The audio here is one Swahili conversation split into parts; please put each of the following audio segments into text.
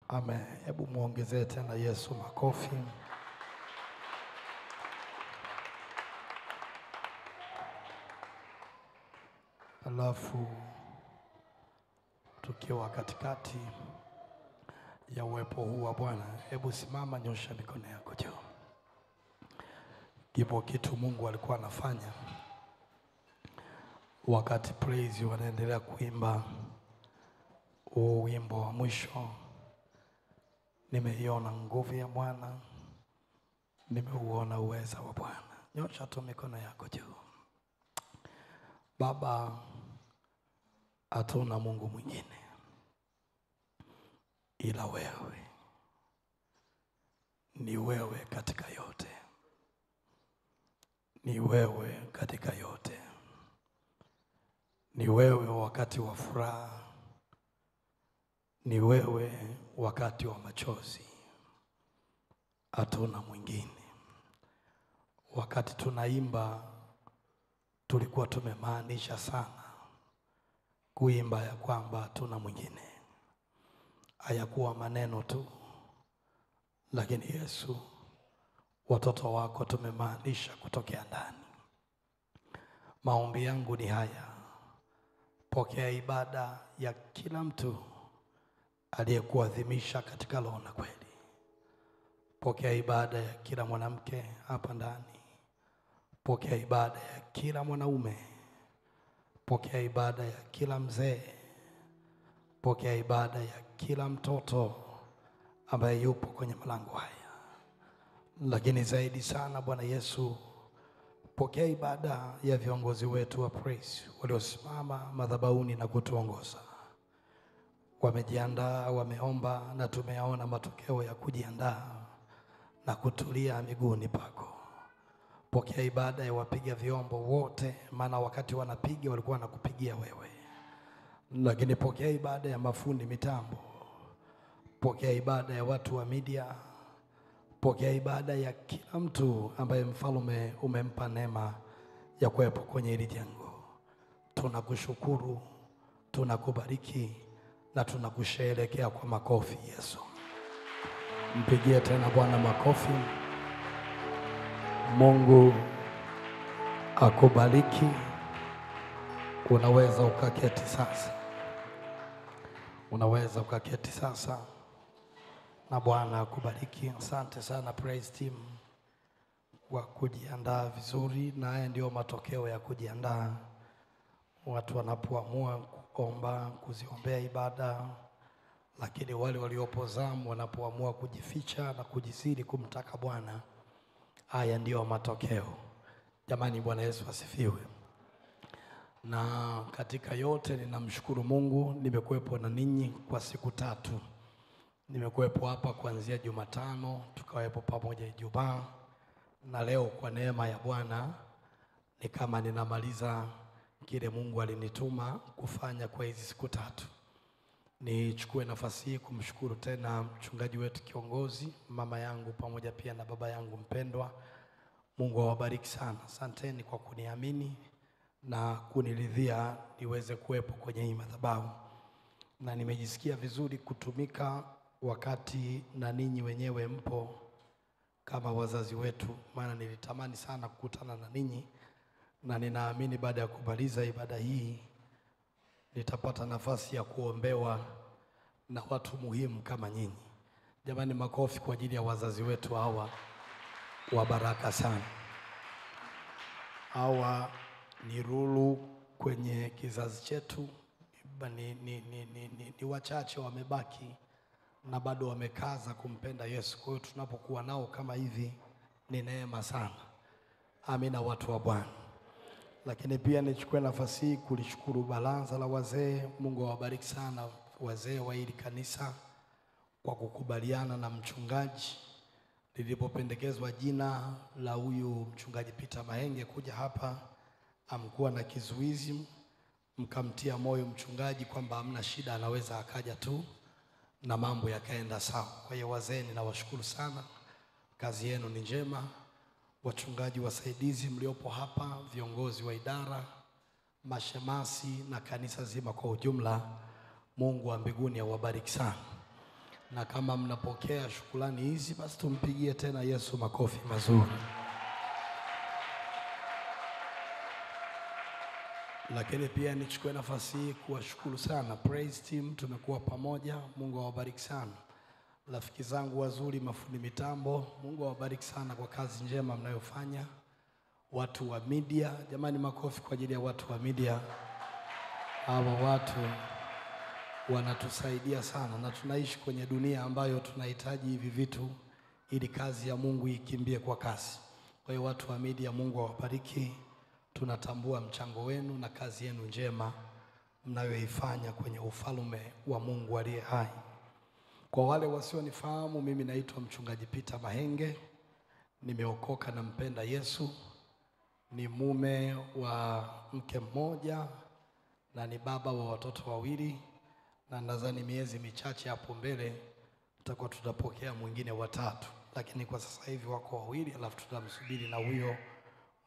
Amen. Hebu muongezee tena Yesu makofi. Alafu tukiwa katikati ya uwepo huu wa Bwana, hebu simama, nyosha mikono yako juu. Kipo kitu Mungu alikuwa anafanya wakati praise wanaendelea kuimba wimbo wa mwisho. Nimeiona nguvu ya Bwana, nimeuona uweza wa Bwana. Nyosha tu mikono yako juu. Baba, hatuna Mungu mwingine ila wewe. Ni wewe katika yote. Ni wewe katika yote. Ni wewe wakati wa furaha. Ni wewe wakati wa machozi. Hatuna mwingine. Wakati tunaimba tulikuwa tumemaanisha sana kuimba ya kwamba hatuna mwingine. Hayakuwa maneno tu, lakini Yesu, watoto wako tumemaanisha kutokea ndani. Maombi yangu ni haya: pokea ibada ya kila mtu aliyekuadhimisha katika roho na kweli. Pokea ibada ya kila mwanamke hapa ndani. Pokea ibada ya kila mwanaume. Pokea ibada ya kila mzee. Pokea ibada ya kila mtoto ambaye yupo kwenye malango haya. Lakini zaidi sana Bwana Yesu, pokea ibada ya viongozi wetu wa praise waliosimama madhabahuni na kutuongoza. Wamejiandaa, wameomba, na tumeyaona matokeo ya kujiandaa na kutulia miguuni pako. Pokea ibada ya wapiga vyombo wote, maana wakati wanapiga walikuwa wanakupigia wewe. Lakini pokea ibada ya mafundi mitambo. Pokea ibada ya watu wa media. Pokea ibada ya kila mtu ambaye Mfalme umempa neema ya kuwepo kwenye hili jengo. Tunakushukuru, tunakubariki na tunakusherehekea kwa makofi. Yesu, mpigie tena Bwana makofi. Mungu akubariki. Unaweza ukaketi sasa. Unaweza ukaketi sasa. Na Bwana akubariki. Asante sana praise team kwa kujiandaa vizuri, na haya ndio matokeo ya kujiandaa. Watu wanapoamua kuomba, kuziombea ibada, lakini wale waliopo zamu wanapoamua kujificha na kujisiri kumtaka Bwana, haya ndio matokeo. Jamani, Bwana Yesu asifiwe. Na katika yote ninamshukuru Mungu, nimekuwepo na ninyi kwa siku 3. Nimekuwepo hapa kuanzia Jumatano, tukawepo pamoja Ijumaa, na leo kwa neema ya Bwana ni kama ninamaliza kile Mungu alinituma kufanya kwa hizi siku 3. Nichukue nafasi hii kumshukuru tena mchungaji wetu kiongozi, mama yangu pamoja pia na baba yangu mpendwa. Mungu awabariki sana. Asanteni kwa kuniamini na kuniridhia niweze kuwepo kwenye hii madhabahu. Na nimejisikia vizuri kutumika wakati na ninyi wenyewe mpo kama wazazi wetu, maana nilitamani sana kukutana na ninyi, na ninaamini baada ya kumaliza ibada hii nitapata nafasi ya kuombewa na watu muhimu kama nyinyi. Jamani, makofi kwa ajili ya wazazi wetu hawa wa baraka sana. Hawa ni rulu kwenye kizazi chetu. Ni wachache wamebaki na bado wamekaza kumpenda Yesu. Kwa hiyo tunapokuwa nao kama hivi ni neema sana. Amina, watu wa Bwana. Lakini pia nichukue nafasi hii kulishukuru baraza la wazee. Mungu awabariki sana wazee wa hili kanisa kwa kukubaliana na mchungaji lilipopendekezwa jina la huyu mchungaji Peter Mahenge kuja hapa. Amkuwa na kizuizi, mkamtia moyo mchungaji kwamba hamna shida, anaweza akaja tu na mambo yakaenda sawa. Kwa hiyo wazee, ninawashukuru sana, kazi yenu ni njema. Wachungaji wasaidizi mliopo hapa, viongozi wa idara, mashemasi na kanisa zima kwa ujumla, Mungu wa mbinguni awabariki sana. Na kama mnapokea shukrani hizi, basi tumpigie tena Yesu makofi mazuri. Lakini pia nichukue nafasi hii kuwashukuru sana praise team, tumekuwa pamoja. Mungu awabariki sana. Rafiki zangu wazuri, mafundi mitambo, Mungu awabariki sana kwa kazi njema mnayofanya. Watu wa media, jamani makofi kwa ajili ya watu wa media. Hawa watu wanatusaidia sana, na tunaishi kwenye dunia ambayo tunahitaji hivi vitu ili kazi ya Mungu ikimbie kwa kasi. Kwa hiyo watu wa media, Mungu awabariki. Tunatambua mchango wenu na kazi yenu njema mnayoifanya kwenye ufalme wa Mungu aliye hai. Kwa wale wasionifahamu, mimi naitwa mchungaji Peter Mahenge. Nimeokoka na mpenda Yesu. Ni mume wa mke mmoja na ni baba wa watoto wawili, na nadhani miezi michache hapo mbele tutakuwa tutapokea mwingine watatu, lakini kwa sasa hivi wako wawili, alafu tutamsubiri na huyo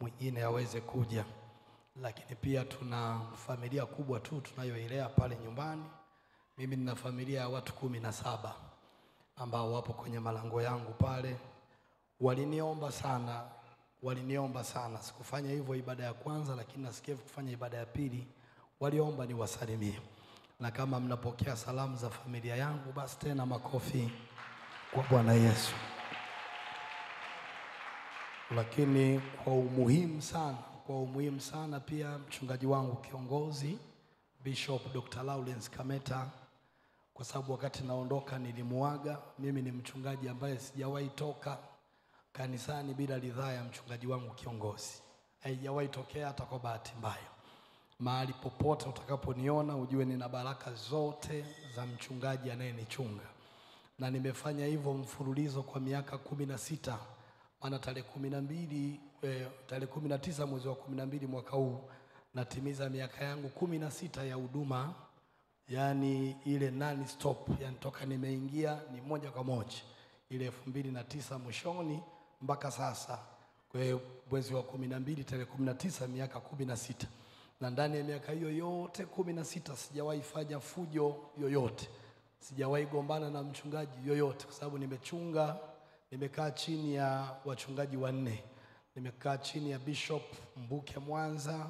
mwingine aweze kuja. Lakini pia tuna familia kubwa tu tunayoilea pale nyumbani. Mimi nina familia ya watu 17 ambao wapo kwenye malango yangu pale. Waliniomba sana. Sikufanya hivyo ibada ya kwanza, lakini nasikia kufanya ibada ya pili. Waliomba niwasalimie. Na kama mnapokea salamu za familia yangu, basi tena makofi kwa Bwana Yesu. Lakini kwa umuhimu sana pia mchungaji wangu kiongozi Bishop Dr. Lawrence Kameta, kwa sababu wakati naondoka nilimuaga. Mimi ni mchungaji ambaye sijawahi toka kanisani bila ridhaa ya mchungaji wangu kiongozi. Haijawahi tokea hata kwa bahati mbaya. Mahali popote utakaponiona ujue nina baraka zote za mchungaji anayenichunga. Na nimefanya hivyo mfululizo kwa miaka 16. Maana tarehe 19 mwezi wa 12 mwaka huu natimiza miaka yangu 16 ya huduma, yani ile non stop, yani toka nimeingia ni moja kwa moja ile 2009 mwishoni mpaka sasa. Kwa hiyo mwezi wa 12 tarehe 19 miaka 16. Na ndani ya miaka hiyo yote 16 sijawahi fanya fujo yoyote. Sijawahi gombana na mchungaji yoyote, kwa sababu nimekaa chini ya wachungaji 4. Nimekaa chini ya Bishop Mbuke Mwanza,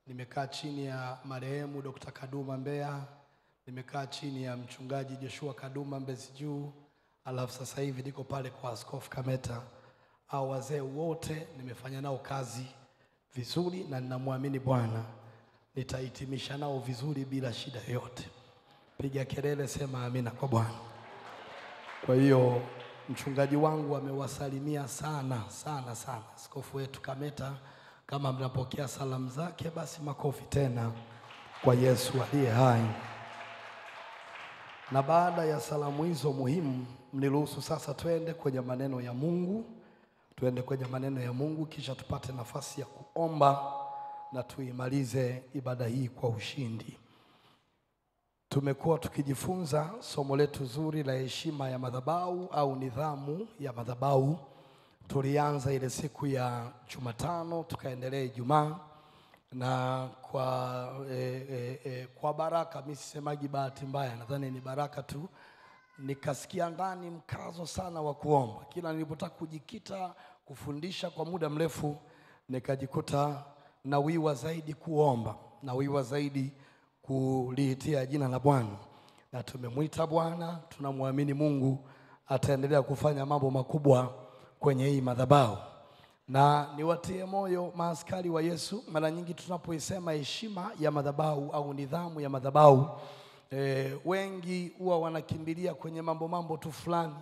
nimekaa chini ya marehemu Dr. Kaduma Mbeya, nimekaa chini ya mchungaji Joshua Kaduma Mbezi Juu, alafu sasa hivi niko pale kwa Askofu Kameta. Hao wazee wote nimefanya nao kazi vizuri, na ninamwamini Bwana nitahitimisha nao vizuri bila shida yoyote. Piga kelele, sema amina kwa Bwana. Kwa hiyo mchungaji wangu amewasalimia sana Askofu wetu Kameta. Kama mnapokea salamu zake, basi makofi tena kwa Yesu aliye hai. Na baada ya salamu hizo muhimu, mniruhusu sasa twende kwenye maneno ya Mungu. Kisha tupate nafasi ya kuomba na tuimalize ibada hii kwa ushindi. Tumekuwa tukijifunza somo letu zuri la heshima ya madhabahu au nidhamu ya madhabahu. Tulianza ile siku ya Jumatano, tukaendelea Ijumaa, na kwa baraka, mimi sisemagi bahati mbaya, nadhani ni baraka tu, nikasikia ndani mkazo sana wa kuomba. Kila nilipotaka kujikita kufundisha kwa muda mrefu, nikajikuta nawiwa zaidi kuomba, nawiwa zaidi kuliitia jina la Bwana. Na tumemwita Bwana, tunamwamini Mungu ataendelea kufanya mambo makubwa kwenye hii madhabahu. Na niwatie moyo maaskari wa Yesu, mara nyingi tunapoisema heshima ya madhabahu au nidhamu ya madhabahu, wengi huwa wanakimbilia kwenye mambo tu fulani,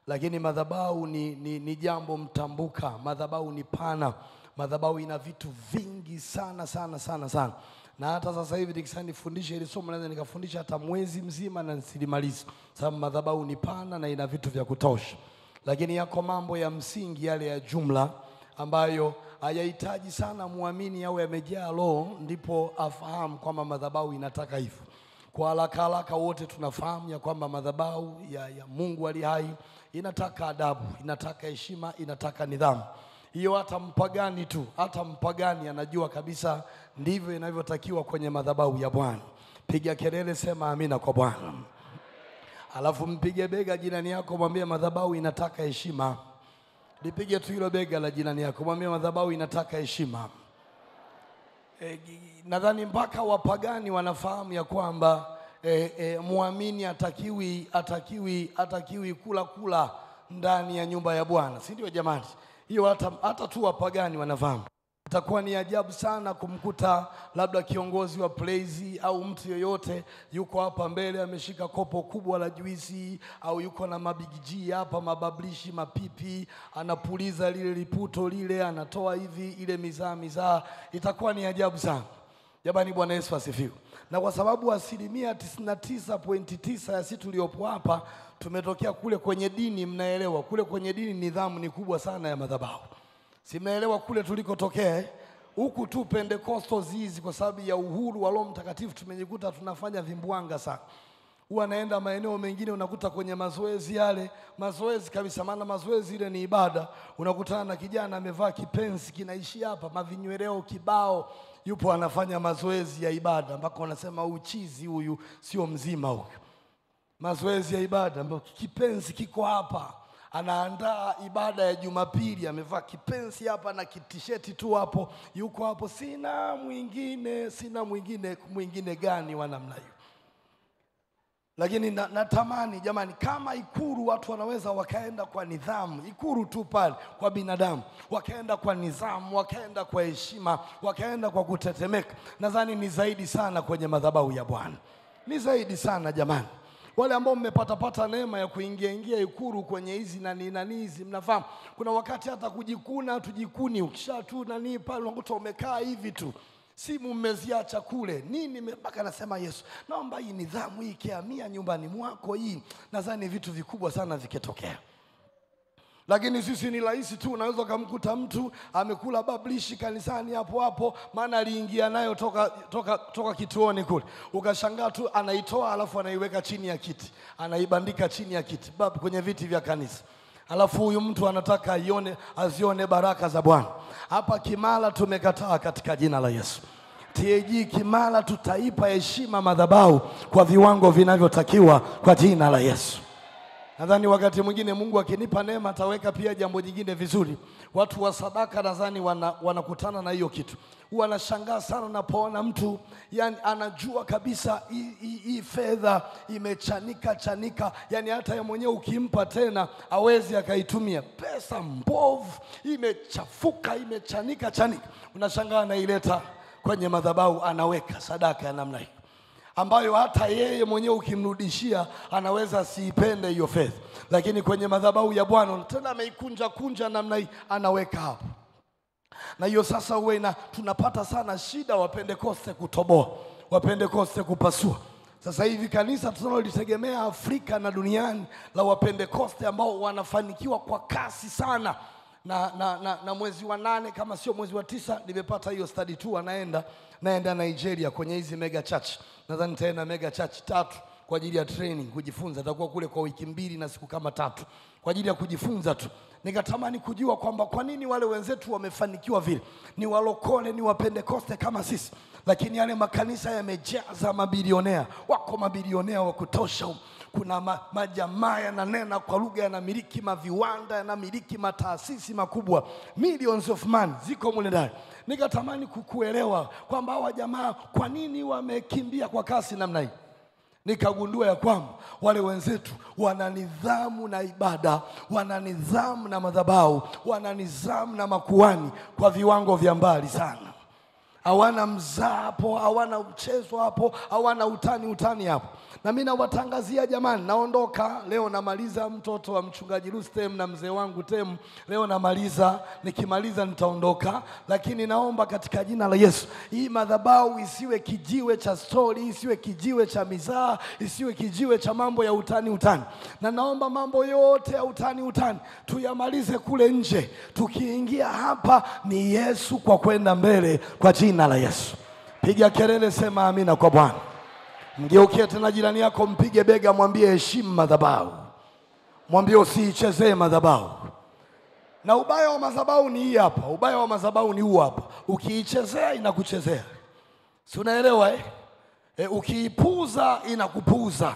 lakini madhabahu ni jambo mtambuka. Madhabahu ni pana. Madhabahu ina vitu vingi sana. Na hata sasa hivi nikishanifundisha ile somo naweza nikafundisha hata mwezi mzima na nisilimalize, sababu madhabahu ni pana na ina vitu vya kutosha. Lakini yako mambo ya msingi yale ya jumla ambayo hayahitaji sana muamini awe amejaa roho ndipo afahamu kwamba madhabahu inataka hivyo. Kwa haraka wote tunafahamu ya kwamba madhabahu ya Mungu aliye hai inataka adabu, inataka heshima, inataka nidhamu. Hiyo hata mpagani anajua kabisa ndivyo inavyotakiwa kwenye madhabahu ya Bwana. Piga kelele, sema amina kwa Bwana. Alafu mpige bega jirani yako, mwambie madhabahu inataka heshima. Lipige tu hilo bega la jirani yako, mwambie madhabahu inataka heshima. Nadhani mpaka wapagani wanafahamu ya kwamba muamini atakiwi kula ndani ya nyumba ya Bwana, si ndio jamani? Hiyo hata tu wapagani wanafahamu. Itakuwa ni ajabu sana kumkuta labda kiongozi wa praise au mtu yoyote yuko hapa mbele ameshika kopo kubwa la juisi, au yuko na mabigiji hapa, mabablishi, mapipi, anapuliza lile liputo lile, anatoa hivi ile mizaa. Itakuwa ni ajabu sana. Jamani, Bwana Yesu asifiwe. Na kwa sababu 99.9 ya sisi tuliopo hapa tumetokea kule kwenye dini, mnaelewa kule kwenye dini nidhamu ni kubwa sana ya madhabahu. Si mnaelewa kule tulikotokea? Huku tu Pentecostals hizi kwa sababu ya uhuru wa Roho Mtakatifu tumejikuta tunafanya vimbwanga sana. Huwa naenda maeneo mengine unakuta kwenye mazoezi yale, mazoezi kabisa, maana mazoezi ile ni ibada. Unakutana na kijana amevaa kipensi kinaishi hapa, mavinyweleo kibao, yupo anafanya mazoezi ya ibada mpaka unasema uchizi huyu sio mzima huyu. Mazoezi ya ibada ambapo kipensi kiko hapa. Anaandaa ibada ya Jumapili, amevaa kipensi hapa na kitisheti tu hapo, yuko hapo, sina mwingine gani wa namna hiyo. Lakini natamani jamani, kama Ikulu watu wanaweza wakaenda kwa nidhamu, Ikulu tu pale kwa binadamu, wakaenda kwa nidhamu, wakaenda kwa heshima, wakaenda kwa kutetemeka, nadhani ni zaidi sana kwenye madhabahu ya Bwana. Ni zaidi sana jamani. Wale ambao mmepata neema ya kuingia Ikulu kwenye hizi nani hizi, mnafahamu kuna wakati hata kujikuna tujikuni, ukisha tu nani pale unakuta umekaa hivi tu, simu mmeziacha kule nini, mpaka nasema Yesu, naomba hii nidhamu hii kiamia nyumbani mwako hii, nadhani vitu vikubwa sana vikitokea. Lakini sisi ni rahisi tu, unaweza kumkuta mtu amekula bablishi kanisani hapo, maana aliingia nayo toka kituoni kule. Ukashangaa tu anaitoa alafu anaiweka chini ya kiti, anaibandika chini ya kiti kwenye viti vya kanisa. Alafu huyu mtu anataka azione baraka za Bwana. Hapa Kimara tumekataa katika jina la Yesu. TAG Kimara tutaipa heshima madhabahu kwa viwango vinavyotakiwa kwa jina la Yesu. Nadhani wakati mwingine Mungu akinipa neema ataweka pia jambo jingine vizuri. Watu wa sadaka nadhani wanakutana na hiyo kitu. Huwa anashangaa sana napoona mtu yani anajua kabisa hii fedha imechanika, yani hata yeye mwenyewe ukimpa tena hawezi akaitumia. Pesa mbovu, imechafuka, imechanika. Unashangaa anaileta kwenye madhabahu, anaweka sadaka ya namna hiyo, ambayo hata yeye mwenyewe ukimrudishia anaweza asiipende hiyo fedha, lakini kwenye madhabahu ya Bwana tena ameikunja namna hii, anaweka hapo. Na hiyo sasa tunapata sana shida wa Pentekoste kutoboa, wa Pentekoste kupasua. Sasa hivi kanisa tunalolitegemea Afrika na duniani la wa Pentekoste ambao wanafanikiwa kwa kasi sana. Na mwezi wa 8 kama sio mwezi wa 9 nimepata hiyo study tour, naenda Nigeria kwenye hizi mega church. Nadhani nitaenda mega church 3 kwa ajili ya training, kujifunza. Nitakuwa kule kwa wiki 2 na siku kama 3 kwa ajili ya kujifunza tu. Nikatamani kujua kwamba kwa nini wale wenzetu wamefanikiwa vile. Ni walokole, ni wa Pentekoste kama sisi, lakini yale makanisa yamejaza mabilionea. Wako mabilionea wa kutosha. Kuna majamaa yananena kwa lugha, yanamiliki maviwanda, yanamiliki mataasisi makubwa, millions of man ziko mule ndani. Nikatamani kukuelewa kwamba hawa jamaa kwa nini wamekimbia kwa kasi namna hii. Nikagundua ya kwamba wale wenzetu wana nidhamu na ibada, wana nidhamu na madhabahu, wana nidhamu na makuhani kwa viwango vya mbali sana. Hawana mzaa hapo, hawana mchezo hapo, hawana utani hapo. Na mimi nawatangazia jamani, naondoka leo, namaliza mtoto wa mchungaji Rustem na mzee wangu Tem. Leo namaliza, nikimaliza nitaondoka, lakini naomba katika jina la Yesu, hii madhabahu isiwe kijiwe cha story, isiwe kijiwe cha mizaa, isiwe kijiwe cha mambo ya utani. Na naomba mambo yote ya utani tuyamalize kule nje. Tukiingia hapa ni Yesu kwa kwenda mbele kwa jina la Yesu. Piga kelele, sema amina kwa Bwana. Mgeukie tena jirani yako, mpige bega, mwambie heshimu madhabahu. Mwambie usiichezee madhabahu. Na ubaya wa madhabahu ni hii hapa. Ubaya wa madhabahu ni huu hapa. Ukiichezea inakuchezea. Si unaelewa Ukiipuza inakupuza.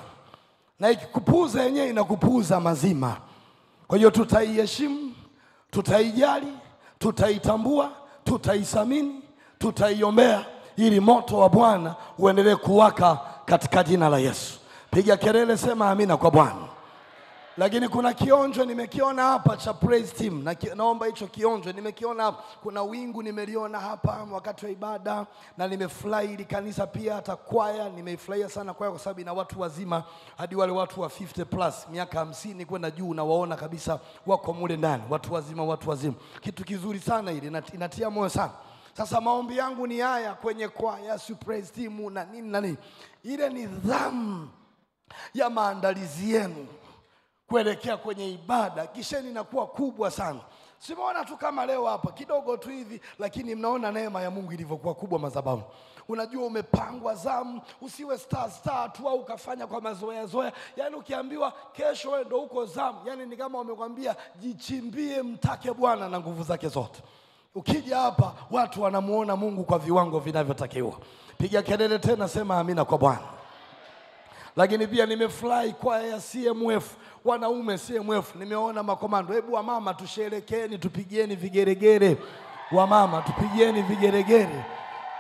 na ikikupuuza yenyewe inakupuuza mazima. Kwa hiyo tutaiheshimu, tutaijali, tutaitambua, tutaisamini, tutaiombea ili moto wa Bwana uendelee kuwaka katika jina la Yesu. Piga kelele, sema amina kwa Bwana. Lakini kuna kionjo nimekiona hapa cha praise team, na naomba hicho kionjo nimekiona hapa. Kuna wingu nimeliona hapa wakati wa ibada, na nimefurahi ili kanisa pia, hata kwaya nimeifurahia sana kwaya, kwa sababu ina watu wazima hadi wale watu wa 50 plus miaka 50 kwenda juu, na waona kabisa wako mule ndani, watu wazima. Kitu kizuri sana ile, inatia moyo sana. Sasa maombi yangu ni haya kwenye kwaya, praise team na nini, ile nidhamu ya maandalizi yenu kuelekea kwenye ibada kisheni inakuwa kubwa sana. Simeona tu kama leo hapa kidogo tu hivi, lakini mnaona neema ya Mungu ilivyokuwa kubwa madhabahu. Unajua umepangwa zamu, usiwe star tu au ukafanya kwa mazoea. Yaani ukiambiwa kesho wewe ndio uko zamu, yani ni kama wamekwambia jichimbie, mtake Bwana na nguvu zake zote. Ukija hapa watu wanamuona Mungu kwa viwango vinavyotakiwa. Piga kelele tena, sema amina kwa Bwana. Lakini pia nimefurahi kwa ya CMF, wanaume CMF, nimeona makomando. Hebu wa mama tusherekeeni, tupigieni vigeregere. Wa mama tupigieni vigeregere.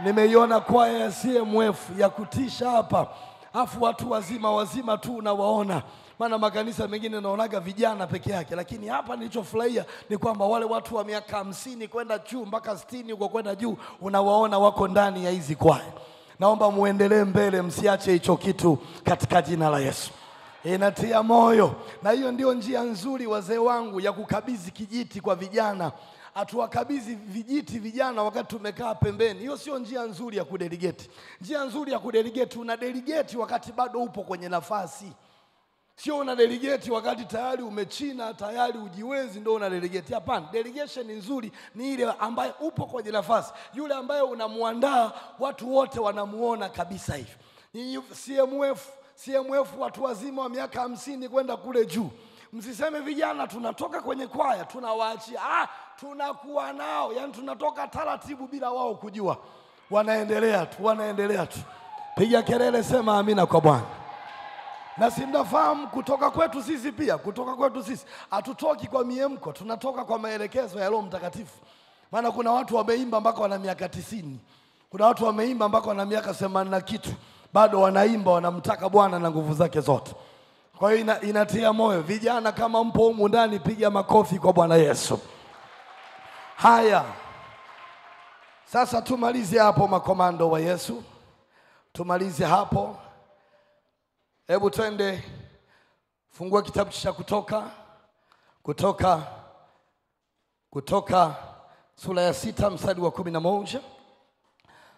Nimeiona kwa ya CMF ya kutisha hapa. Afu watu wazima tu unawaona. Maana makanisa mengine naonaga vijana peke yake, lakini hapa nilichofurahia ni kwamba wale watu wa miaka 50 kwenda juu mpaka 60 uko kwenda juu unawaona wako ndani ya hizi kwaya. Naomba muendelee mbele, msiache hicho kitu katika jina la Yesu. Inatia moyo, na hiyo ndio njia nzuri wazee wangu ya kukabidhi kijiti kwa vijana. Atuwakabidhi vijiti vijana wakati tumekaa pembeni. Hiyo sio njia nzuri ya kudelegate. Njia nzuri ya kudelegate, una delegate wakati bado upo kwenye nafasi. Sio una delegate wakati tayari umechina, tayari ujiwezi ndio una delegate. Hapana, delegation nzuri ni ile ambaye upo kwenye nafasi. Yule ambaye unamuandaa watu wote wanamuona kabisa hivi. Ni CMF watu wazima wa miaka 50 kwenda kule juu. Msiseme vijana tunatoka kwenye kwaya tunawaachia. Tunakuwa nao, yani tunatoka taratibu bila wao kujua. Wanaendelea tu. Piga kelele, sema amina kwa Bwana. Na simnafahamu kutoka kwetu sisi hatutoki kwa miemko, tunatoka kwa maelekezo ya Roho Mtakatifu. Maana kuna watu wameimba mpaka wana miaka 90. Kuna watu wameimba mpaka wana miaka 80 na kitu. Bado wanaimba, wanamtaka Bwana na nguvu zake zote. Kwa hiyo inatia moyo. Vijana kama mpo humu ndani, piga makofi kwa Bwana Yesu. Haya. Sasa tumalize hapo makomando wa Yesu. Tumalize hapo. Hebu twende, fungua kitabu cha Kutoka sura ya 6 mstari wa 11.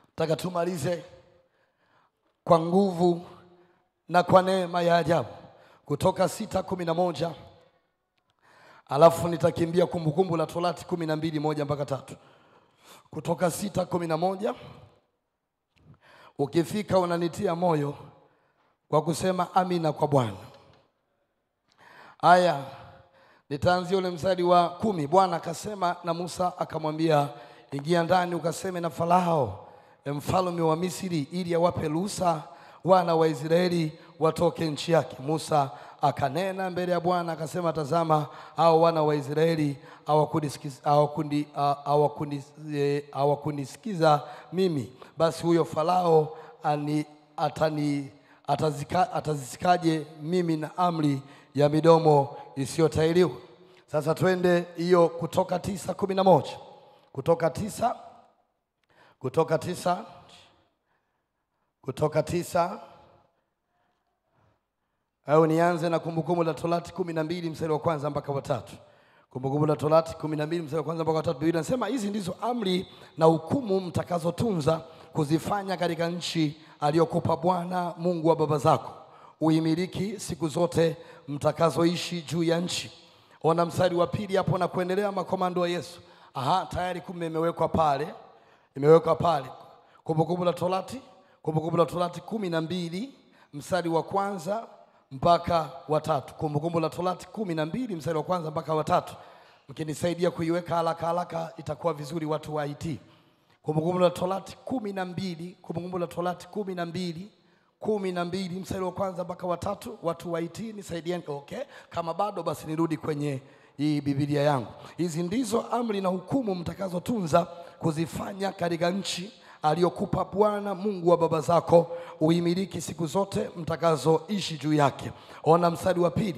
Nataka tumalize kwa nguvu na kwa neema ya ajabu. Kutoka 6:11. Alafu nitakimbia Kumbukumbu la Torati 12:1 mpaka 3. Kutoka 6:11. Ukifika unanitia moyo kwa kusema amina kwa Bwana. Aya, nitaanzia ule mstari wa 10. Bwana akasema na Musa akamwambia, ingia ndani ukaseme na Farao mfalme wa Misri, ili awape ruhusa wana wa Israeli watoke nchi yake. Musa akanena mbele ya Bwana akasema, tazama hao wana wa Israeli hawakunisikiza mimi, basi huyo Farao atazisikaje mimi na amri ya midomo isiyotahiriwa. Sasa twende hiyo Kutoka 9:11. Kutoka 9 au nianze na Kumbukumbu la Torati 12 mstari wa 1 mpaka wa 3. Kumbukumbu la Torati 12 mstari wa 1 mpaka wa 3. Biblia inasema, hizi ndizo amri na hukumu mtakazotunza kuzifanya katika nchi aliyokupa Bwana Mungu wa baba zako, uimiliki siku zote mtakazoishi juu ya nchi. Ona mstari wa 2 hapo na kuendelea, makomando wa Yesu. Tayari kumbe imewekwa pale. Kumbukumbu la Torati 12 mstari wa 1 mpaka wa 3. Kumbukumbu la Torati 12 mstari wa 1 mpaka wa 3. Mkinisaidia kuiweka haraka itakuwa vizuri watu wa IT. Kumbukumbu la Torati 12 12 mstari wa kwanza mpaka wa 3. Watu waiti nisaidieni. Okay, kama bado basi nirudi kwenye hii Biblia yangu. Hizi ndizo amri na hukumu mtakazotunza kuzifanya katika nchi aliyokupa Bwana Mungu wa baba zako uimiliki siku zote mtakazoishi juu yake. Ona mstari wa 2.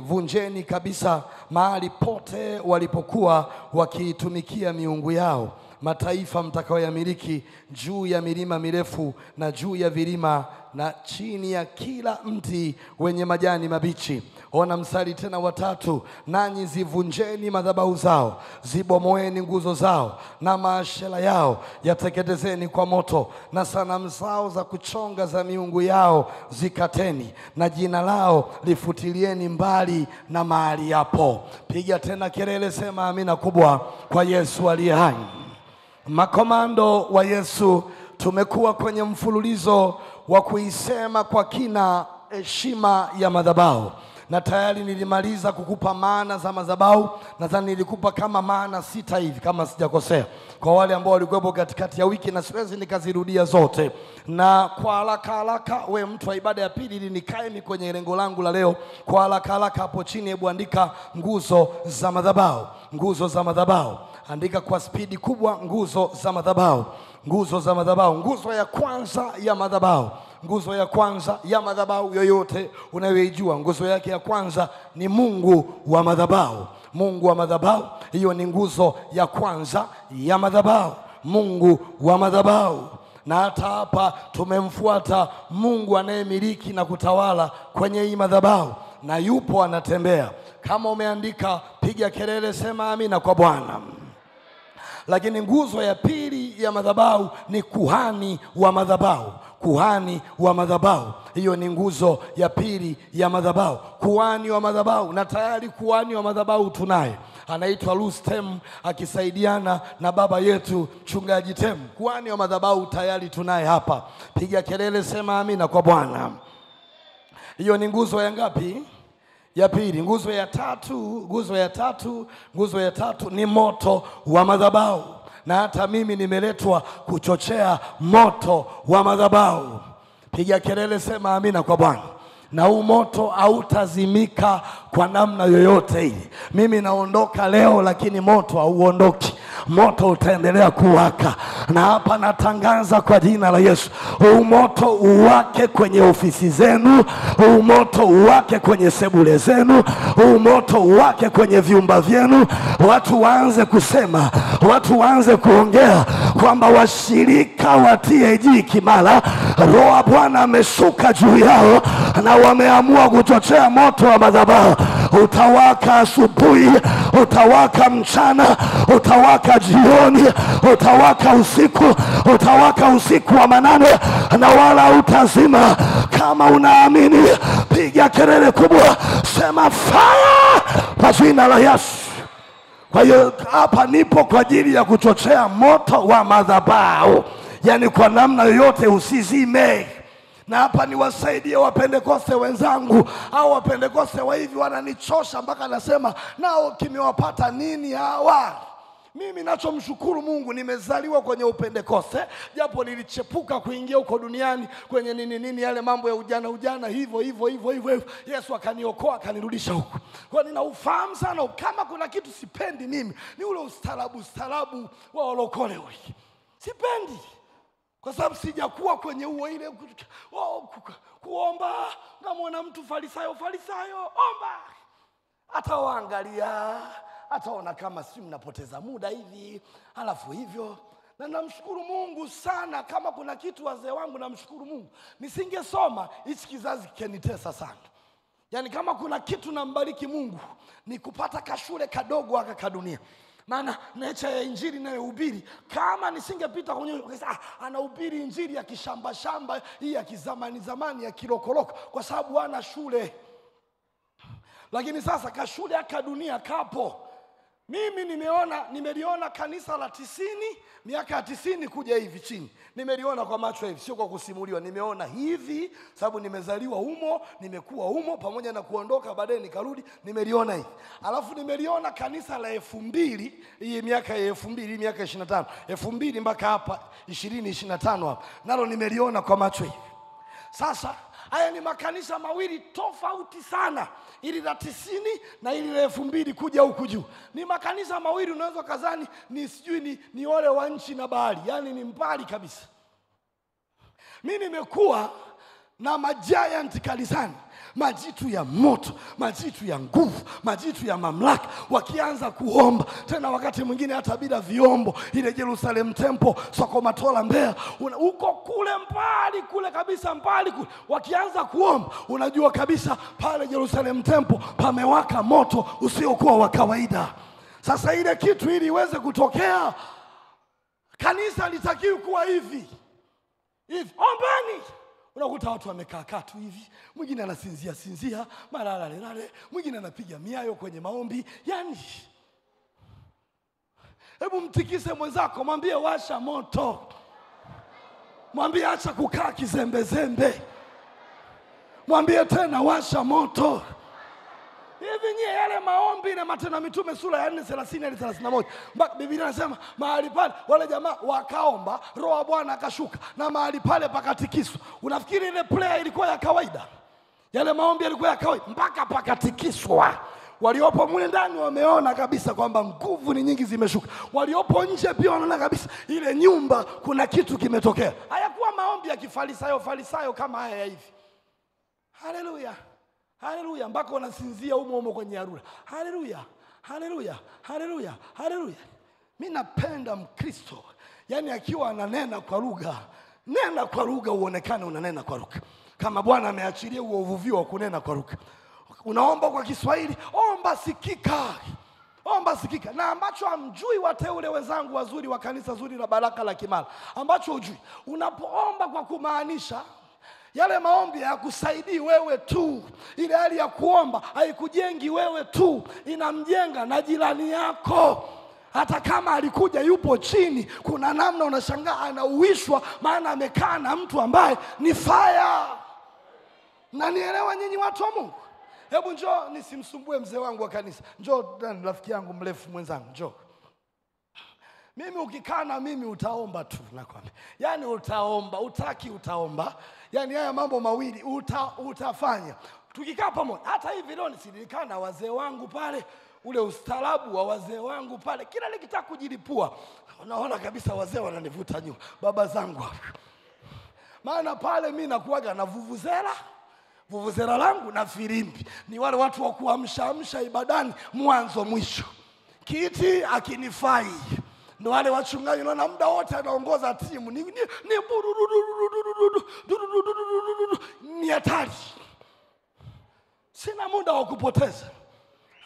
Vunjeni kabisa mahali pote walipokuwa wakiitumikia miungu yao mataifa mtakayoyamiliki juu ya milima mirefu na juu ya vilima na chini ya kila mti wenye majani mabichi. Ona mstari tena wa 3. Nanyi zivunjeni madhabahu zao, zibomoeni nguzo zao, na maashera yao yateketezeni kwa moto, na sanamu zao za kuchonga za miungu yao zikateni, na jina lao lifutilieni mbali na mahali hapo. Piga tena kelele, sema amina kubwa kwa Yesu aliye hai. Makomando wa Yesu, tumekuwa kwenye mfululizo wa kuisema kwa kina heshima ya madhabahu, na tayari nilimaliza kukupa maana za madhabahu. Nadhani nilikupa kama maana 6 hivi kama sijakosea, kwa wale ambao walikuwepo katikati ya wiki, na siwezi nikazirudia zote. Na kwa haraka we mtu wa ibada ya pili, ili nikae kwenye lengo langu la leo, kwa haraka hapo chini hebu andika nguzo za madhabahu. Nguzo za madhabahu, andika kwa spidi kubwa, nguzo za madhabahu. Nguzo za madhabahu. Nguzo ya kwanza ya madhabahu. Nguzo ya kwanza ya madhabahu yoyote unayoijua, nguzo yake ya kwanza ni Mungu wa madhabahu. Mungu wa madhabahu, hiyo ni nguzo ya kwanza ya madhabahu. Mungu wa madhabahu. Na hata hapa tumemfuata Mungu anayemiliki na kutawala kwenye hii madhabahu, na yupo anatembea. Kama umeandika, piga kelele, sema amina kwa Bwana. Lakini nguzo ya pili ya madhabahu ni kuhani wa madhabahu. Kuhani wa madhabahu, hiyo ni nguzo ya pili ya madhabahu. Kuhani wa madhabahu, na tayari kuhani wa madhabahu tunaye, anaitwa Rustem akisaidiana na baba yetu mchungaji Tem. Kuhani wa madhabahu tayari tunaye hapa. Piga kelele, sema amina kwa Bwana. Hiyo ni nguzo ya ngapi? Ya pili. Nguzo ya tatu ni moto wa madhabahu. Na hata mimi nimeletwa kuchochea moto wa madhabahu. Piga kelele, sema amina kwa Bwana. Na huu moto hautazimika kwa namna yoyote ile. Mimi naondoka leo, lakini moto hauondoki. Moto utaendelea kuwaka. Na hapa natangaza kwa jina la Yesu, huu moto uwake kwenye ofisi zenu, huu moto uwake kwenye sebule zenu, huu moto uwake kwenye vyumba vyenu. Watu waanze kusema, watu waanze kuongea kwamba washirika wa TAG Kimara, Roho wa Bwana ameshuka juu yao na wameamua kuchochea moto wa madhabahu. Utawaka asubuhi, utawaka mchana, utawaka jioni, utawaka usiku, utawaka usiku wa manane, na wala utazima. Kama unaamini, piga kelele kubwa, sema fire kwa jina la Yesu. Kwa hiyo hapa nipo kwa ajili ya kuchochea moto wa madhabahu, yani kwa namna yoyote usizime. Na hapa niwasaidie Wapentekoste wenzangu, au Wapentekoste wa hivi wananichosha mpaka nasema nao kimewapata nini hawa? Mimi nachomshukuru Mungu, nimezaliwa kwenye Upentekoste, japo nilichepuka kuingia huko duniani kwenye nini yale mambo ya ujana hivyo. Yesu akaniokoa, akanirudisha huko. Kwa ninaufahamu sana. Kama kuna kitu sipendi mimi, ni ule ustaarabu wa walokole wiki. Sipendi. Kwa sababu sijakuwa kwenye ile kuomba. Ngamwona mtu farisayo, omba. Atawaangalia, ataona kama si mnapoteza muda hivi, alafu hivyo. Na namshukuru Mungu sana. Kama kuna kitu wazee wangu, namshukuru Mungu, nisingesoma hichi kizazi kenitesa sana. Yani kama kuna kitu nambariki Mungu, ni kupata kashule kadogo aka kadunia. Maana nature ya injili nayohubiri, kama nisingepita kwenye anahubiri injili ya kishamba hii ya kizamani ya kilokoloko, kwa sababu wana shule. Lakini sasa kashule ya kadunia kapo. Mimi nimeliona kanisa la 90, miaka ya 90 kuja hivi chini. Nimeliona kwa macho hivi, sio kwa kusimuliwa. Nimeona hivi sababu nimezaliwa humo, nimekuwa humo, pamoja na kuondoka baadaye nikarudi, nimeliona hivi. Alafu nimeliona kanisa la 2000, hii miaka ya 2000, miaka 25, 2000 mpaka hapa 2025 hapa. Nalo nimeliona kwa macho hivi. Sasa haya ni makanisa mawili tofauti sana, ili la 90 na ili la 2000 kuja huku juu. Ni makanisa mawili unaweza kazani ni sijui ni ole wa nchi na bahari, yani ni mbali kabisa. Mimi nimekuwa na majiant kanisani, majitu ya moto, majitu ya nguvu, majitu ya mamlaka, wakianza kuomba tena wakati mwingine hata bila vyombo. Ile Jerusalem Temple Sokomatola Mbeya, uko kule mbali kule kabisa, mbali kule, wakianza kuomba unajua kabisa pale Jerusalem Temple pamewaka moto usiokuwa wa kawaida. Sasa ile kitu ili iweze kutokea, kanisa litakiwa kuwa hivi ombeni. Unakuta watu wamekaa tu hivi, mwingine anasinzia, mara lale, mwingine anapiga miayo kwenye maombi. Yani hebu mtikise mwenzako, mwambie washa moto. Mwambie acha kukaa kizembe. Mwambie tena washa moto. Hivi nye yale maombi na Matendo ya Mitume sura ya 4:30 hadi 31. Mpaka Biblia inasema mahali pale wale jamaa wakaomba, Roho wa Bwana akashuka na mahali pale pakatikiswa. Unafikiri ile prayer ilikuwa ya kawaida? Yale maombi yalikuwa ya kawaida mpaka pakatikiswa. Waliopo mule ndani wameona kabisa kwamba nguvu ni nyingi zimeshuka. Waliopo nje pia wanaona kabisa ile nyumba kuna kitu kimetokea. Hayakuwa maombi ya kifarisayo kama haya hivi. Haleluya. Haleluya, mpaka unasinzia umo kwenye arura. Haleluya. Mimi napenda Mkristo, yani akiwa ananena kwa lugha, nena kwa lugha uonekane unanena kwa lugha. Kama Bwana ameachilia huo uvuvio wa kunena kwa lugha. Unaomba kwa Kiswahili, omba sikika. Na ambacho hamjui wateule wenzangu wazuri wa kanisa zuri la Baraka la Kimara, ambacho hujui, unapoomba kwa kumaanisha, yale maombi hayakusaidii wewe tu. Ile hali ya kuomba haikujengi wewe tu, inamjenga na jirani yako. Hata kama alikuja yupo chini, kuna namna unashangaa anauishwa, maana amekaa na mtu ambaye ni fire. Na nielewa nyinyi watu wa Mungu. Hebu njoo nisimsumbue mzee wangu wa kanisa. Njoo rafiki yangu mrefu mwenzangu, njoo. Mimi ukikaa na mimi utaomba tu nakwambia. Yani utaomba, utaomba. Yani haya mambo mawili utafanya. Tukikaa pamoja. Hata hivi leo nilikaa na wazee wangu pale, ule ustaarabu wa wazee wangu pale, kila nikitaka kujilipua, unaona kabisa wazee wananivuta nyuma, baba zangu. Maana pale mimi nakuaga na vuvuzela langu na filimbi. Ni wale watu wa kuamsha ibadani mwanzo mwisho. Kiti akinifai. Ndio wale wachungaji na muda wote anaongoza timu. Ni hatari. Sina muda wa kupoteza.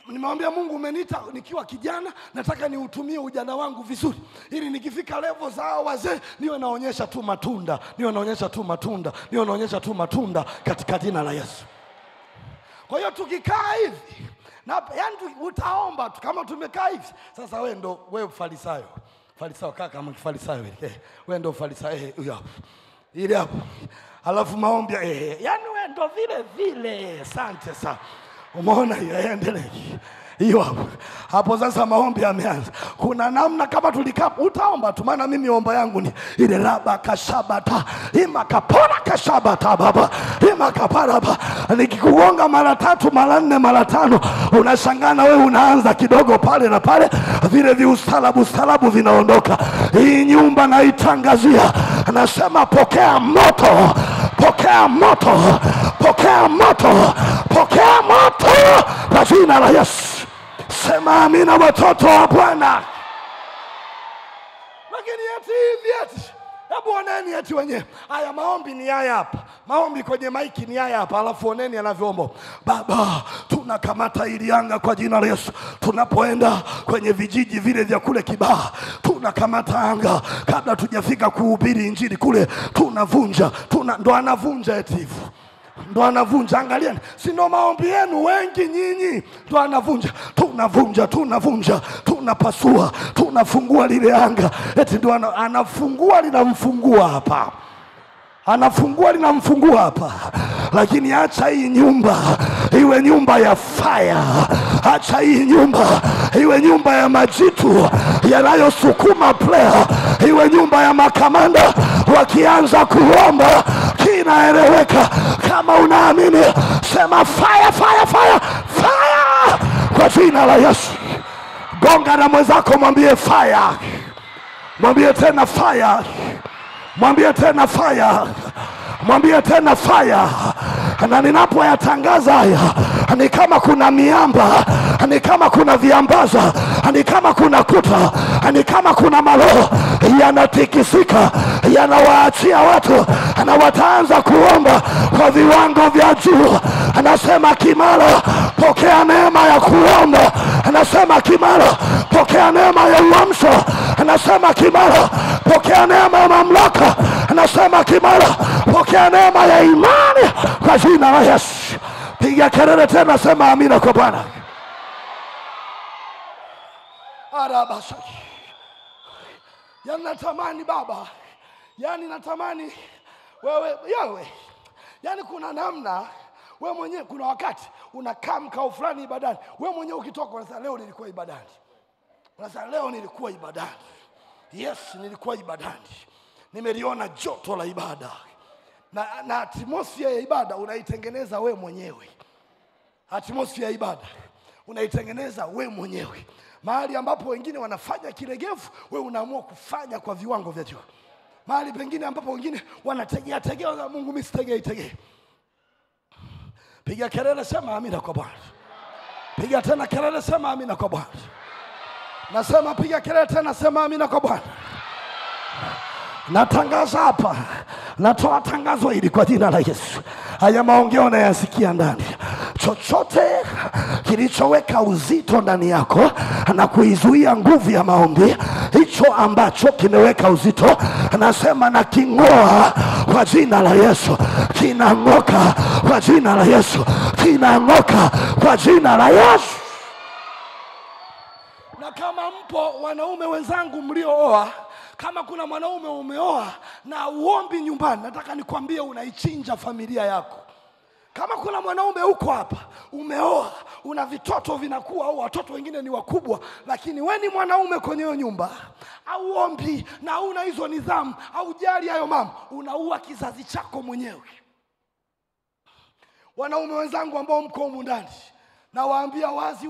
Nimemwambia Mungu, umeniita nikiwa kijana, nataka niutumie ujana wangu vizuri, ili nikifika level za wazee niwe naonyesha tu matunda katika jina la Yesu. Kwa hiyo tukikaa hivi, na yani utaomba tu kama tumekaa hivi. Sasa wewe farisayo kaka, kama farisayo wewe ndio farisayo ile hapo. Alafu maombi yani wewe ndio vile. Asante sana. Umeona hiyo, endelee. Hiyo hapo sasa maombi yameanza. Kuna namna kama tulikaa utaomba tu, maana mimi omba yangu ni ile raba kashabata ima kapora kashabata baba ima kapara baba. Nikikugonga mara 3 mara 4 mara 5 unashangana wewe, unaanza kidogo pale na pale, vile viustalabu vinaondoka. Hii nyumba naitangazia, nasema pokea moto kwa jina la Yesu. Sema amina watoto wa Bwana. Lakini eti hebu oneni eti wenyewe. Haya maombi ni haya hapa. Maombi kwenye maiki ni haya hapa. Alafu oneni anavyoomba. Baba, tunakamata ili anga kwa jina la Yesu. Tunapoenda kwenye vijiji vile vya kule Kibaha, tunakamata anga kabla tujafika kuhubiri injili kule. Tunavunja, ndo anavunja eti hivyo. Ndo anavunja, angalieni. Si ndo maombi yenu wengi nyinyi? Ndo anavunja. Tunavunja, tunapasua, tunafungua lile anga. Eti ndo anafungua linamfungua hapa. Linamfungua hapa. Lakini acha hii nyumba iwe nyumba ya fire. Acha hii nyumba iwe nyumba ya majitu yanayosukuma prayer. Iwe nyumba ya makamanda wakianza kuomba, kila inaeleweka. Kama unaamini sema fire, fire, fire, fire kwa jina la Yesu. Gonga na mwenzako mwambie fire. Mwambie tena fire. Mwambie tena fire. Mwambie tena fire. Na ninapoyatangaza haya, ni kama kuna miamba, ni kama kuna viambaza, ni kama kuna kuta, ni kama kuna maroho yanatikisika, yanawaachia watu, na wataanza kuomba kwa viwango vya juu. Anasema Kimara, pokea neema ya kuomba. Anasema Kimara, pokea neema ya uamsho. Anasema Kimara, pokea neema ya mamlaka. Anasema Kimara, pokea neema ya imani kwa jina la Yesu. Piga kelele tena, sema amina kwa Bwana. Arabasa. Yani natamani Baba, yani natamani wewe, yani kuna namna wewe mwenyewe, kuna wakati unakaa mkao fulani ibadani, wewe mwenyewe ukitoka unasema leo nilikuwa ibadani. Unasema leo nilikuwa ibadani. Yes, nilikuwa ibadani. Nimeliona joto la ibada. Na atmosphere ya ibada unaitengeneza wewe mwenyewe. Atmosphere ya ibada unaitengeneza wewe mwenyewe. Mahali ambapo wengine wanafanya kilegevu, wewe unaamua kufanya kwa viwango vya juu. Mahali pengine ambapo wengine wanategea Mungu mimi sitegei. Piga kelele, sema amina kwa Bwana. Piga tena kelele, sema amina kwa Bwana. Nasema piga kelele tena, sema amina kwa Bwana. Natangaza hapa, natoa tangazo hili kwa jina la Yesu. Haya maongeo nayasikia ndani. Chochote kilichoweka uzito ndani yako na kuizuia nguvu ya maombi, hicho ambacho kimeweka uzito, nasema na kingoa kwa jina la Yesu. Kinangoka kwa jina la Yesu. Kinangoka kwa jina la Yesu. Na kama mpo wanaume wenzangu mliooa, kama kuna mwanaume umeoa na uombi nyumbani, nataka nikwambie unaichinja familia yako. Kama kuna mwanaume uko hapa, umeoa, una vitoto vinakuwa au watoto wengine ni wakubwa, lakini wewe ni mwanaume kwenye hiyo nyumba, au ombi na una hizo nidhamu, au jali hayo mama, unaua kizazi chako mwenyewe. Wanaume wenzangu ambao mko humu ndani, na waambia wazi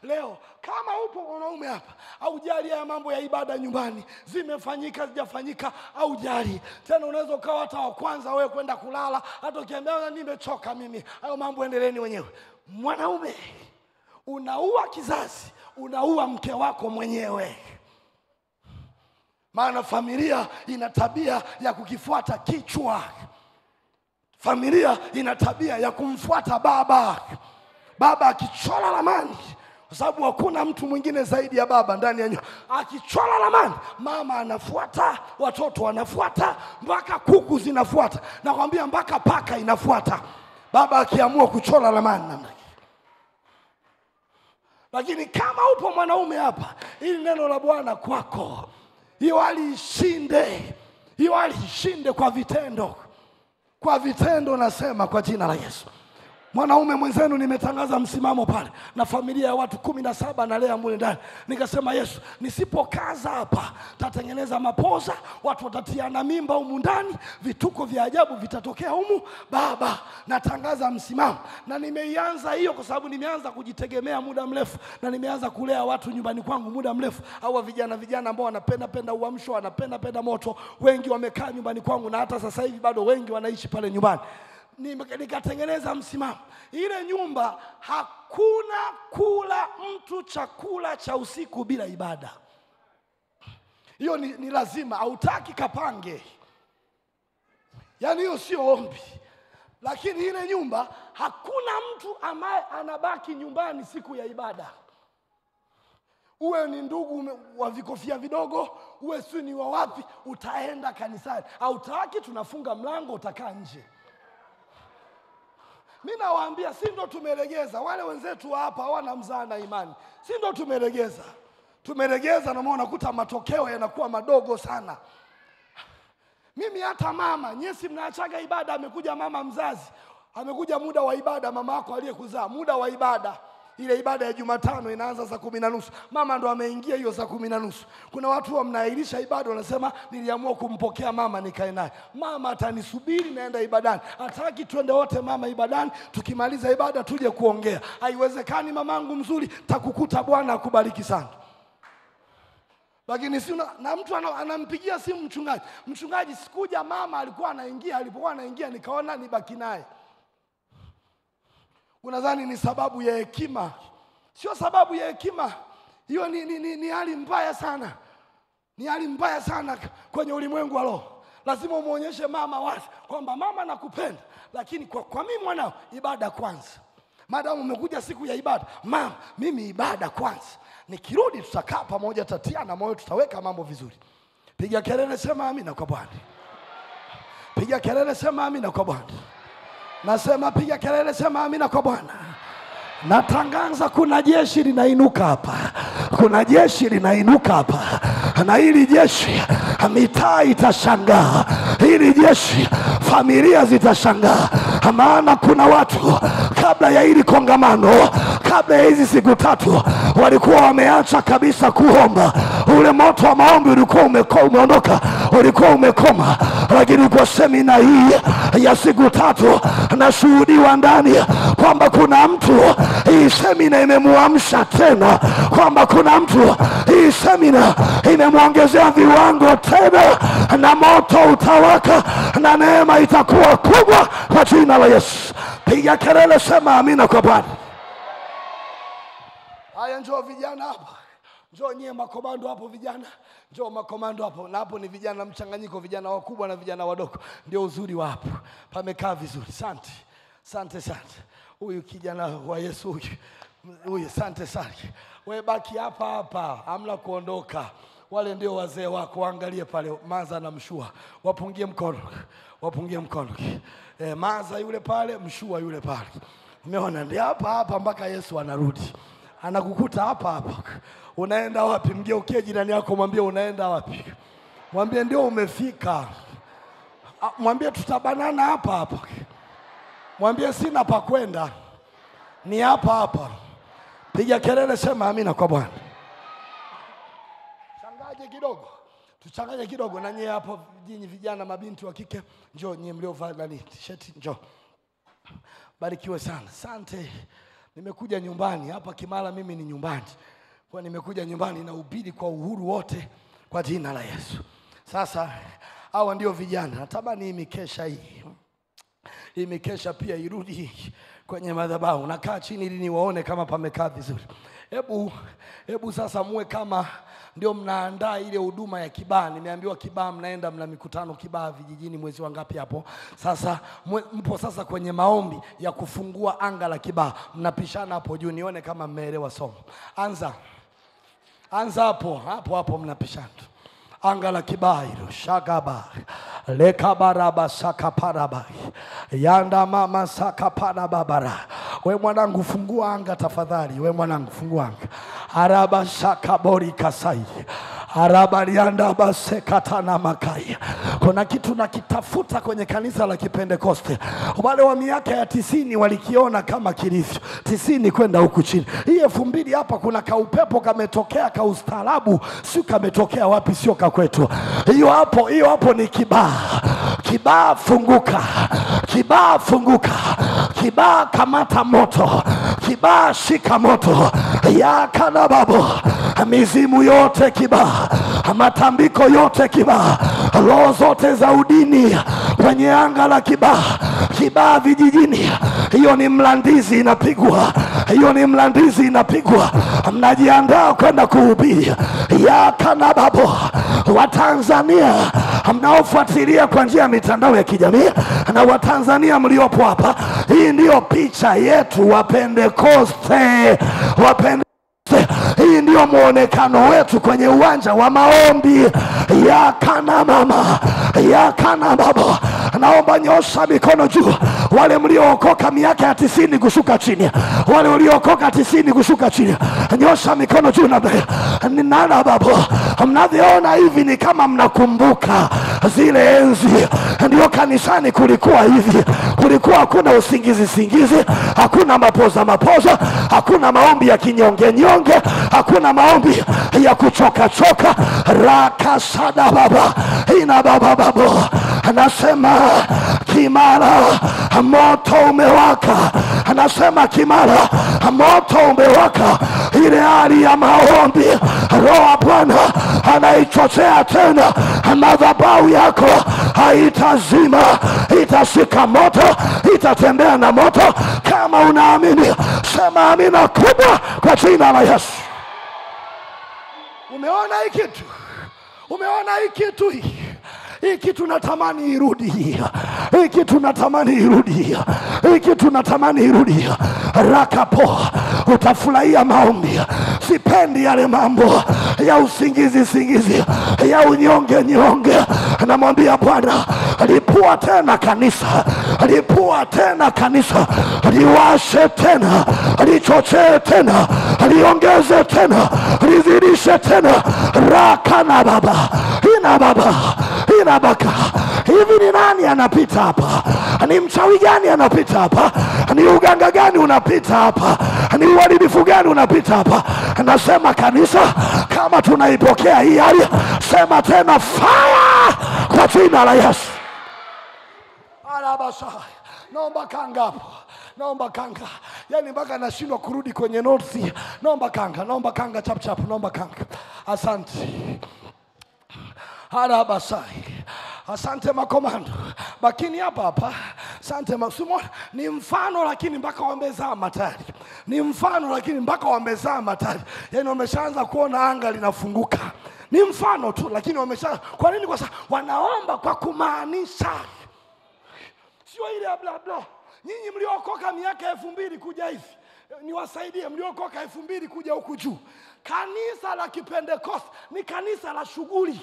leo, kama upo mwanaume hapa, au jali ya mambo ya ibada nyumbani, zimefanyika zijafanyika, au jali tena, unaweza ukawa hata wa kwanza wewe kwenda kulala, hata ukiambia nimechoka mimi, hayo mambo endeleeni wenyewe. Mwanaume, unaua kizazi, unaua mke wako mwenyewe. Maana familia ina tabia ya kukifuata kichwa. Familia ina tabia ya kumfuata baba. Baba akichola ramani, kwa sababu hakuna mtu mwingine zaidi ya baba ndani ya nyumba. Akichola ramani, mama anafuata, watoto wanafuata, mpaka kuku zinafuata. Nakwambia mpaka paka inafuata. Baba akiamua kuchola ramani namna. Lakini kama upo mwanaume hapa, ili neno la Bwana kwako, hiyo hali ishinde. Hiyo hali ishinde kwa vitendo. Kwa vitendo nasema kwa jina la Yesu. Mwanaume mwenzenu nimetangaza msimamo pale na familia ya watu 17 na lea mule ndani. Nikasema Yesu, nisipokaza hapa tatengeneza mapoza, watu watatiana mimba humu ndani, vituko vya ajabu vitatokea humu. Baba, natangaza msimamo. Na nimeianza hiyo kwa sababu nimeanza kujitegemea muda mrefu, na nimeanza kulea watu nyumbani kwangu muda mrefu. Hawa vijana ambao wanapenda uamsho, wanapenda moto, wengi wamekaa nyumbani kwangu, na hata sasa hivi bado wengi wanaishi pale nyumbani. Nikatengeneza msimamo. Ile nyumba hakuna kula mtu chakula cha usiku bila ibada. Hiyo ni lazima, hautaki kapange. Yaani hiyo sio ombi. Lakini ile nyumba hakuna mtu ambaye anabaki nyumbani siku ya ibada. Uwe ni ndugu wa vikofia vidogo, uwe si ni wa wapi, utaenda kanisani. Hautaki, tunafunga mlango, utakaa nje. Mimi nawaambia, si ndo tumelegeza? Wale wenzetu hapa hawana mzaa na imani. Si ndo tumelegeza? Tumelegeza na maana kuta matokeo yanakuwa madogo sana. Mimi hata mama, nyesi mnaachaga ibada, amekuja mama mzazi. Amekuja muda wa ibada, mama yako aliyekuzaa, muda wa ibada. ile ibada ya Jumatano inaanza saa 10:30. Mama ndo ameingia hiyo saa 10:30. Kuna watu wa mnaahirisha ibada wanasema niliamua kumpokea mama nikae naye. Mama atanisubiri naenda ibadani. Hataki twende wote mama ibadani, tukimaliza ibada tuje kuongea. Haiwezekani mamangu mzuri, takukuta Bwana akubariki sana. Lakini si na mtu anampigia simu mchungaji. Mchungaji sikuja, mama alikuwa anaingia, alipokuwa anaingia nikaona nibaki naye. Unadhani ni sababu ya hekima? Sio sababu ya hekima. Hiyo ni hali mbaya sana. Ni hali mbaya sana kwenye ulimwengu wa roho. Lazima umuonyeshe mama wazi kwamba mama nakupenda, lakini kwa mimi mwanao ibada kwanza. Madamu umekuja siku ya ibada, mama mimi ibada kwanza. Nikirudi tutakaa pamoja, tatiana moyo, tutaweka mambo vizuri. Piga kelele sema amina kwa Bwana. Piga kelele sema amina kwa Bwana. Nasema piga kelele sema amina kwa Bwana. Natangaza kuna jeshi linainuka hapa. Kuna jeshi linainuka hapa. Na hili jeshi mitaa itashangaa. Hili jeshi familia zitashangaa. Maana kuna watu kabla ya hili kongamano, kabla ya hizi siku 3 walikuwa wameacha kabisa kuomba. Ule moto wa maombi ulikuwa umeondoka, ulikuwa umekoma. Lakini kwa semina hii ya siku 3 nashuhudiwa ndani kwamba kuna mtu hii semina imemuamsha tena, kwamba kuna mtu hii semina imemuongezea viwango tena, na moto utawaka na neema itakuwa kubwa kwa jina la Yesu. Piga kelele sema amina kwa Bwana. Haya, njoo vijana hapa. Njoo nyie makomando hapo vijana. Njoo makomando hapo. Na hapo ni vijana mchanganyiko, vijana wakubwa na vijana wadogo. Ndio uzuri wa hapo. Pamekaa vizuri. Asante. Asante sana. Huyu kijana wa Yesu huyu asante sana. Wewe baki hapa hapa, hamna kuondoka. Wale ndio wazee wako, angalie pale Maza na Mshua. Wapungie mkono. Wapungie mkono. Maza yule pale, Mshua yule pale. Umeona ndio hapa hapa mpaka Yesu anarudi. Anakukuta hapa hapa. Unaenda wapi? Mgeukie jirani yako mwambie unaenda wapi. Mwambie ndio umefika. Mwambie tutabanana hapa hapa. Mwambie sina pa kwenda, ni hapa hapa. Piga kelele sema amina kwa Bwana. Changaje kidogo. Tuchanganye kidogo na nyie hapo jinyi vijana mabinti wa kike. Njoo nyie mliovaa nani t-shirt, njoo. Barikiwe sana. Asante. Nimekuja nyumbani hapa Kimara, mimi ni nyumbani. Kwa nimekuja nyumbani na ubiri kwa uhuru wote kwa jina la Yesu. Sasa hawa ndio vijana. Natamani hii mikesha hii. Hii mikesha pia irudi kwenye madhabahu. Nakaa chini ili niwaone kama pamekaa vizuri. Hebu sasa muwe kama ndio mnaandaa ile huduma ya Kibaha. Nimeambiwa Kibaha mnaenda, mna mikutano Kibaha vijijini mwezi wangapi hapo. Sasa mpo sasa kwenye maombi ya kufungua anga la Kibaha. Mnapishana hapo juu nione kama mmeelewa somo. Anza hapo mnapishana. Anga la Kibaha hilo shagaba lekabaraba sakaparaba yanda mama sakaparabara. We mwanangu fungua anga tafadhali. We mwanangu fungua anga. Araba sakabori kasai araba lianda basekatana makai. Kuna kitu nakitafuta kwenye kanisa la Kipentekoste. Wale wa miaka ya 90 walikiona kama kilivyo 90 kwenda huku chini. Hii 2000 hapa kuna kaupepo kametokea, kaustaarabu sio kametokea wapi, sio kakwetu. Hiyo hapo ni Kibaha. Kibaha funguka. Kibaha funguka. Kibaha kamata moto. Kibaha shika moto. Ya kanababo. Mizimu yote Kibaha. Matambiko yote Kibaha. Roho zote za udini kwenye anga la Kibaha. Kibaha vijijini. Hiyo ni mlandizi inapigwa. Hiyo ni mlandizi inapigwa. Mnajiandaa kwenda kuhubiri. Ya kanababo. Wa Tanzania mnaofuatilia kwa njia ya mitandao ya kijamii na wa Tanzania mliopo hapa, hii ndio picha yetu wa Pentekoste. Hii ndio muonekano wetu kwenye uwanja wa maombi. Ya kana mama, ya kana baba. Naomba nyosha mikono juu. Wale mliookoka miaka ya 90 kushuka chini. Wale mliookoka 90 kushuka chini. Nyosha mikono juu na nana baba. Mnavyoona hivi ni kama mnakumbuka zile enzi ndio kanisani kulikuwa hivi. Kulikuwa hakuna usingizi, hakuna mapoza, hakuna maombi ya kinyonge, hakuna maombi ya kuchoka. Rakasada baba ina baba anasema Kimara moto umewaka. Anasema Kimara moto umewaka. Ile hali ya maombi Roho wa Bwana anaichochea tena. Madhabahu yako haitazima, itashika moto, itatembea na moto. Kama unaamini sema amina kubwa kwa jina la Yesu. Umeona hii kitu? Umeona hii kitu? Hii kitu natamani irudi. Hii kitu natamani irudi. Hii kitu natamani irudi. Rakapo utafurahia maombi. Sipendi yale mambo ya usingizi, ya unyonge. Namwambia Bwana, lipua tena kanisa. Lipua tena kanisa. Liwashe tena. Lichochee tena. Liongeze tena. Lizidishe tena. Rakana baba. Ina baba. Ina baka. Hivi ni nani anapita hapa? Ni mchawi gani anapita hapa? Ni uganga gani unapita hapa? Ni uharibifu gani unapita hapa? Nasema kanisa, kama tunaipokea hii hali, sema tena fire kwa jina la Yesu. Alabasa. Naomba kanga hapo. Naomba kanga. Yani mpaka nashindwa kurudi kwenye notes. Naomba kanga chap. Naomba kanga. Asante. Harabasai. Asante makomando. Bakini hapa. Asante masumo. Ni mfano lakini mpaka wamezaa matari. Ni mfano lakini mpaka wamezaa matari. Yani wameshaanza kuona anga linafunguka. Ni mfano tu lakini wamesha. Kwa nini? Kwa sababu wanaomba kwa kumaanisha. Sio ile bla bla. Nyinyi mliokoka miaka 2000 kuja hivi. Niwasaidie mliokoka 2000 kuja huku juu. Kanisa la Kipentekoste ni kanisa la shughuli.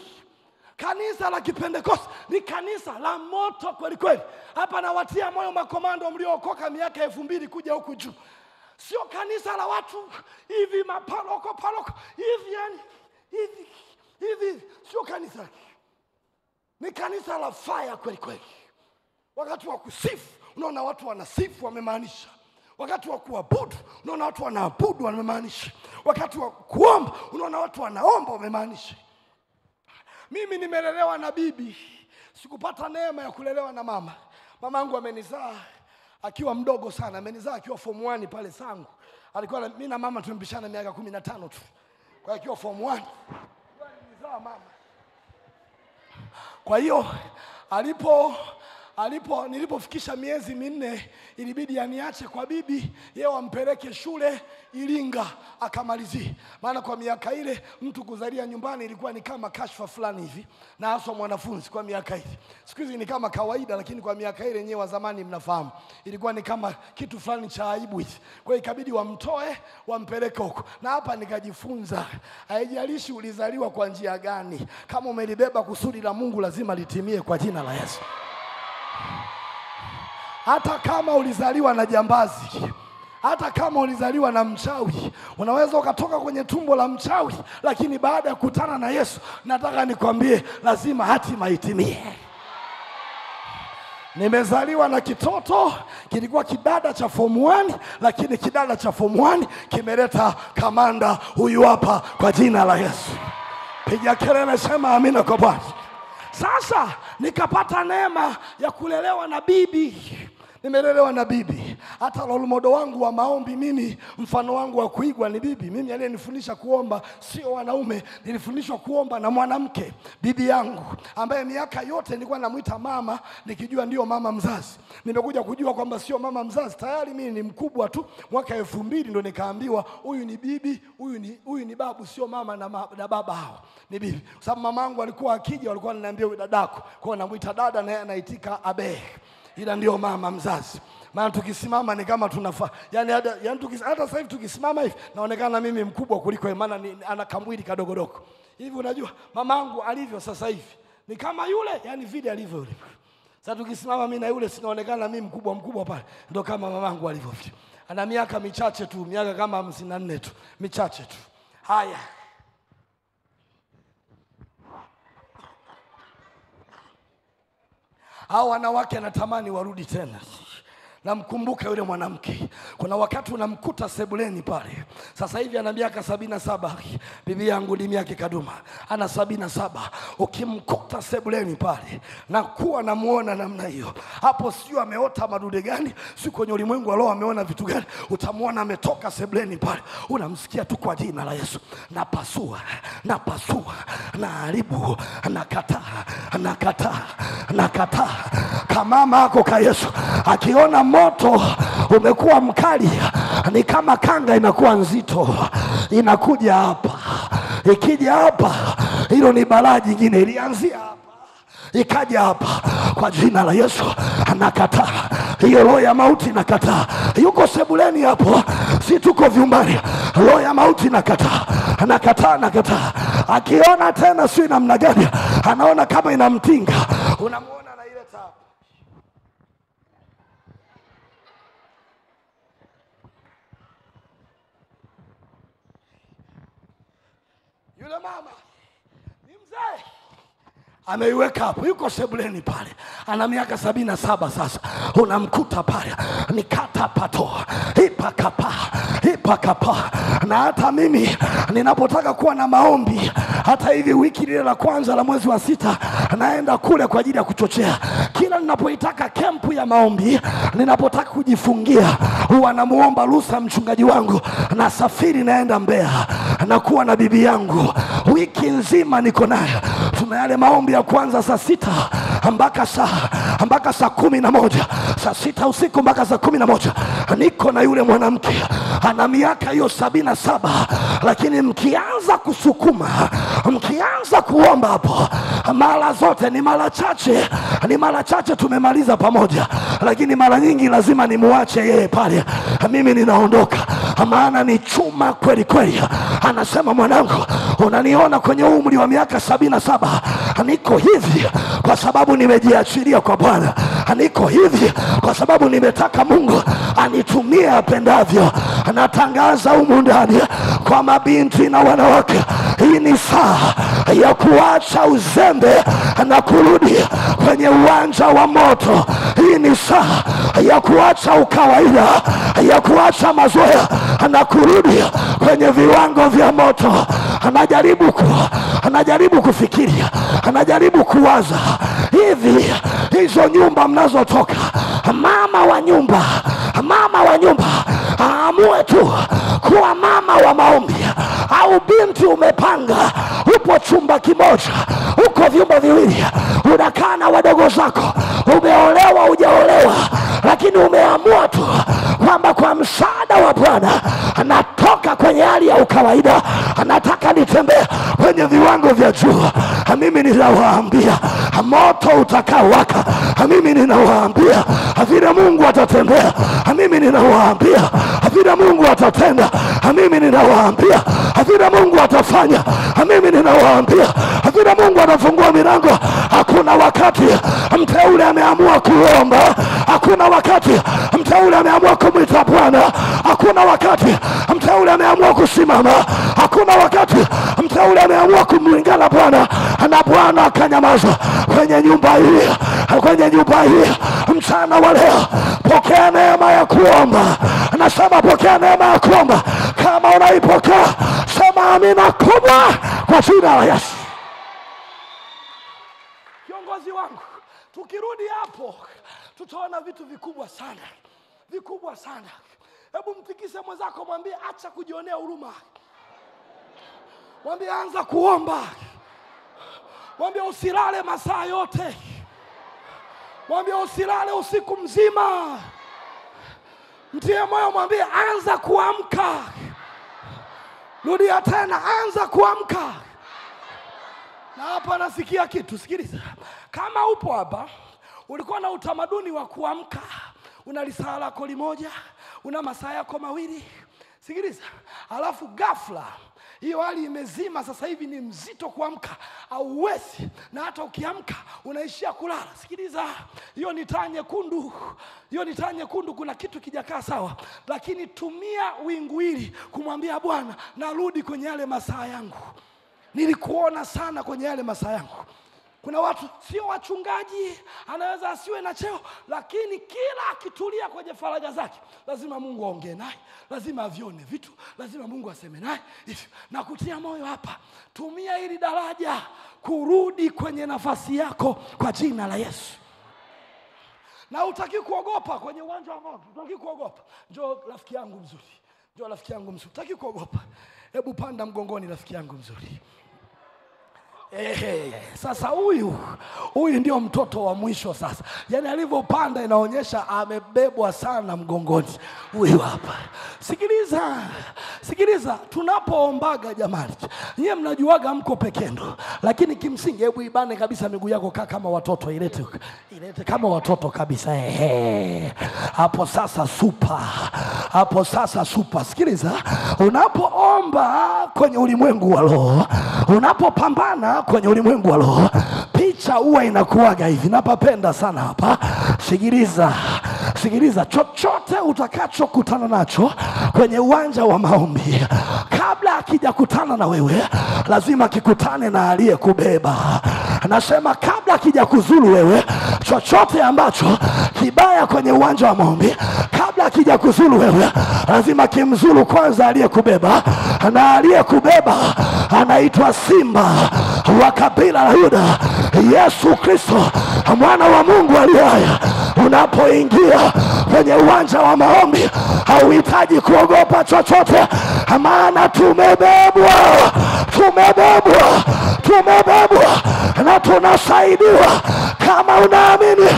Kanisa la Kipentekoste ni kanisa la moto kweli kweli. Hapa nawatia moyo makomando mliokoka miaka 2000 kuja huku juu. Sio kanisa la watu hivi mapaloko hivi yani hivi sio kanisa. Ni kanisa la fire kweli kweli. Wakati wa kusifu unaona watu wanasifu wamemaanisha. Wakati wa kuabudu unaona watu wanaabudu wamemaanisha. Wakati wa kuomba unaona watu wanaomba wamemaanisha. Mimi nimelelewa na bibi. Sikupata neema ya kulelewa na mama. Mama yangu amenizaa akiwa mdogo sana. Amenizaa akiwa form 1 pale Sangu. Alikuwa mimi na mama tumepishana miaka 15 tu. Kwa hiyo akiwa form 1 alinizaa mama. Kwa hiyo nilipofikisha miezi 4 ilibidi aniache kwa bibi, yeye ampeleke shule Iringa akamalizie. Maana kwa miaka ile mtu kuzalia nyumbani ilikuwa ni kama kashfa fulani hivi, na hasa mwanafunzi kwa miaka ile. Siku hizi ni kama kawaida, lakini kwa miaka ile nyewe wa zamani mnafahamu, ilikuwa ni kama kitu fulani cha aibu hivi. Kwa hiyo ikabidi wamtoe wampeleke huko. Na hapa nikajifunza, haijalishi ulizaliwa kwa njia gani, kama umelibeba kusudi la Mungu lazima litimie kwa jina la Yesu. Hata kama ulizaliwa na jambazi, hata kama ulizaliwa na mchawi, unaweza ukatoka kwenye tumbo la mchawi, lakini baada ya kukutana na Yesu, nataka nikwambie lazima hatima itimie. Nimezaliwa na kitoto kilikuwa kidada cha form 1, lakini kidada cha form 1 kimeleta kamanda huyu hapa kwa jina la Yesu. Piga kelele, sema amina kwa Bwana. Sasa nikapata neema ya kulelewa na bibi. Nimelelewa na bibi. Hata role model wangu wa maombi mimi, mfano wangu wa kuigwa ni bibi. Mimi aliyenifundisha kuomba sio wanaume, nilifundishwa kuomba na mwanamke, bibi yangu, ambaye miaka yote nilikuwa namuita mama, nikijua ndio mama mzazi. Nimekuja kujua kwamba sio mama mzazi, tayari mimi ni mkubwa tu. Mwaka 2000 ndo nikaambiwa huyu ni bibi, huyu ni babu, sio mama na baba hao. Ni bibi. Kwa sababu mamangu alikuwa akija walikuwa wananiambia huyu dadako. Kwa hiyo namuita dada na yeye anaitika abe. Ila ndio mama mzazi. Maana tukisimama ni kama tunafaa. Hata sasa hivi tukisimama hivi naonekana mimi mkubwa kuliko yeye, maana ana kamwili kadogodogo. Hivi unajua mamangu alivyo sasa hivi ni kama yule, yani vile alivyo yule. Sasa tukisimama mimi na yule sinaonekana mimi mkubwa pale. Ndio kama mamangu alivyo. Ana miaka michache tu, miaka kama 54 tu, michache tu. Haya. Hao wanawake anatamani warudi tena. Namkumbuka yule mwanamke. Kuna wakati unamkuta sebuleni pale. Sasa hivi ana miaka 77. Bibi yangu ni miaka kaduma. Ana 77. Ukimkuta sebuleni pale na kuwa namuona namna hiyo. Hapo sio ameota madude gani, sio kwenye ulimwengu wa roho ameona vitu gani. Utamuona ametoka sebuleni pale. Unamsikia tu kwa jina la Yesu. Napasua, naharibu, nakataa. Kamama ako ka Yesu. Akiona moto umekuwa mkali, ni kama kanga inakuwa nzito, inakuja hapa. Ikija hapa, hilo ni balaa jingine. Ilianzia hapa, ikaja hapa. Kwa jina la Yesu nakataa hiyo roho ya mauti, nakataa. Yuko sebuleni hapo, si tuko vyumbani. Roho ya mauti nakataa. Akiona tena si namna gani, anaona kama inamtinga, unamuona na ile taa. Yule mama ni mzee, ameiweka hapo, yuko sebuleni pale, ana miaka 77 sasa. Unamkuta pale, nikata pato, ipakapa. Na hata mimi ninapotaka kuwa na maombi, hata hivi wiki ile la kwanza la mwezi wa 6 naenda kule kwa ajili ya kuchochea. Kila ninapoitaka kempu ya maombi, ninapotaka kujifungia, huwa namuomba ruhusa mchungaji wangu, na safiri naenda Mbeya, na kuwa na bibi yangu wiki nzima niko naye. Tuna yale maombi ya kwanza saa 6 mpaka saa 11, saa 6 usiku mpaka saa 11. Niko na yule mwanamke ana miaka hiyo 77, lakini mkianza kusukuma, mkianza kuomba hapo, mara zote ni mara chache tumemaliza pamoja, lakini mara nyingi lazima nimuache yeye pale, mimi ninaondoka, maana ni chuma kweli kweli. Anasema, mwanangu, unaniona kwenye umri wa miaka 77, niko hivi kwa sababu nimejiachilia kwa Bwana. Niko hivi kwa sababu nimetaka Mungu anitumie apendavyo. Natangaza humu ndani kwa mabinti na wanawake, hii ni saa ya kuacha uzembe na kurudi kwenye uwanja wa moto. Hii ni saa ya kuacha ukawaida, ya kuacha mazoea na kurudi kwenye viwango vya moto. Anajaribu kufikiria, anajaribu kuwaza hivi, hizo nyumba mnazotoka, mama wa nyumba aamue tu kuwa mama wa maombi, au binti umepanga, upo chumba kimoja, uko vyumba viwili, unakaa na wadogo zako, umeolewa hujaolewa, lakini umeamua tu kwamba kwa msaada wa Bwana anatoka kwenye hali ya ukawaida, anataka nitembee kwenye viwango vya juu. Mimi ninawaambia moto utakawaka. Mimi ninawaambia vile Mungu atatembea. Mimi ninawaambia vile Mungu atatenda. Mimi ninawaambia vile Mungu atafanya. Mimi ninawaambia vile Mungu atafungua milango. Hakuna wakati mteule ameamua kuomba, hakuna wakati mteule ameamua kumwita Bwana, hakuna wakati mteule ameamua kusimama, hakuna wakati mteule ameamua kumlingana Bwana na Bwana akanyamaza. Kwenye nyumba hii mchana wa leo, pokea neema ya kuomba. Nasema pokea neema ya kuomba. Kama unaipokea, sema amina kubwa kwa jina la Yesu. Kiongozi wangu, tukirudi hapo tutaona vitu vikubwa sana. Hebu mtikise mwenzako, mwambie acha kujionea huruma. Mwambie anza kuomba. Mwambie usilale masaa yote. Mwambie usilale usiku mzima. Mtie moyo, mwambie anza kuamka. Rudia tena, anza kuamka. Na hapa nasikia kitu, sikiliza. Kama upo hapa, ulikuwa na utamaduni wa kuamka, una lisaa lako limoja, una masaa yako mawili, sikiliza, alafu ghafla hiyo hali imezima. Sasa hivi ni mzito kuamka, au uwezi, na hata ukiamka unaishia kulala. Sikiliza, hiyo ni taa nyekundu, kuna kitu kijakaa sawa. Lakini tumia wingu hili kumwambia Bwana, narudi kwenye yale masaa yangu. Nilikuona sana kwenye yale masaa yangu. Kuna watu sio wachungaji, anaweza asiwe na cheo, lakini kila akitulia kwenye faraja zake, lazima Mungu aongee naye, lazima avione vitu, lazima Mungu aseme naye. Na kutia moyo hapa, tumia hili daraja kurudi kwenye nafasi yako kwa jina la Yesu. Na utaki kuogopa kwenye uwanja wa moto, utaki kuogopa. Njoo rafiki yangu mzuri, njoo rafiki yangu mzuri, utaki kuogopa. Hebu panda mgongoni rafiki yangu mzuri. Sasa huyu ndio mtoto wa mwisho sasa. Yaani alivyopanda inaonyesha amebebwa sana mgongoni. Huyu hapa. Sikiliza, tunapoombaga jamani, nyie mnajuaga mko pekendo, lakini kimsingi hebu ibane kabisa miguu yako kama watoto, ilete kama watoto kabisa. Hapo sasa super. Hapo sasa super. Sikiliza, unapoomba kwenye ulimwengu wa roho, unapopambana kwenye ulimwengu wa roho, picha huwa inakuwaga hivi. Napapenda sana hapa. Sikiliza, chochote utakachokutana nacho kwenye uwanja wa maombi, kabla akijakutana na wewe, lazima kikutane na aliyekubeba. Nasema kabla akijakuzuru wewe, chochote ambacho kibaya kwenye uwanja wa maombi, kabla akijakuzuru wewe, lazima kimzuru kwanza aliyekubeba. Na aliyekubeba anaitwa Simba wa kabila la Yuda, Yesu Kristo, mwana wa Mungu aliye hai. Unapoingia kwenye uwanja wa maombi, hauhitaji kuogopa chochote, maana tumebebwa na tunasaidiwa. Kama unaamini,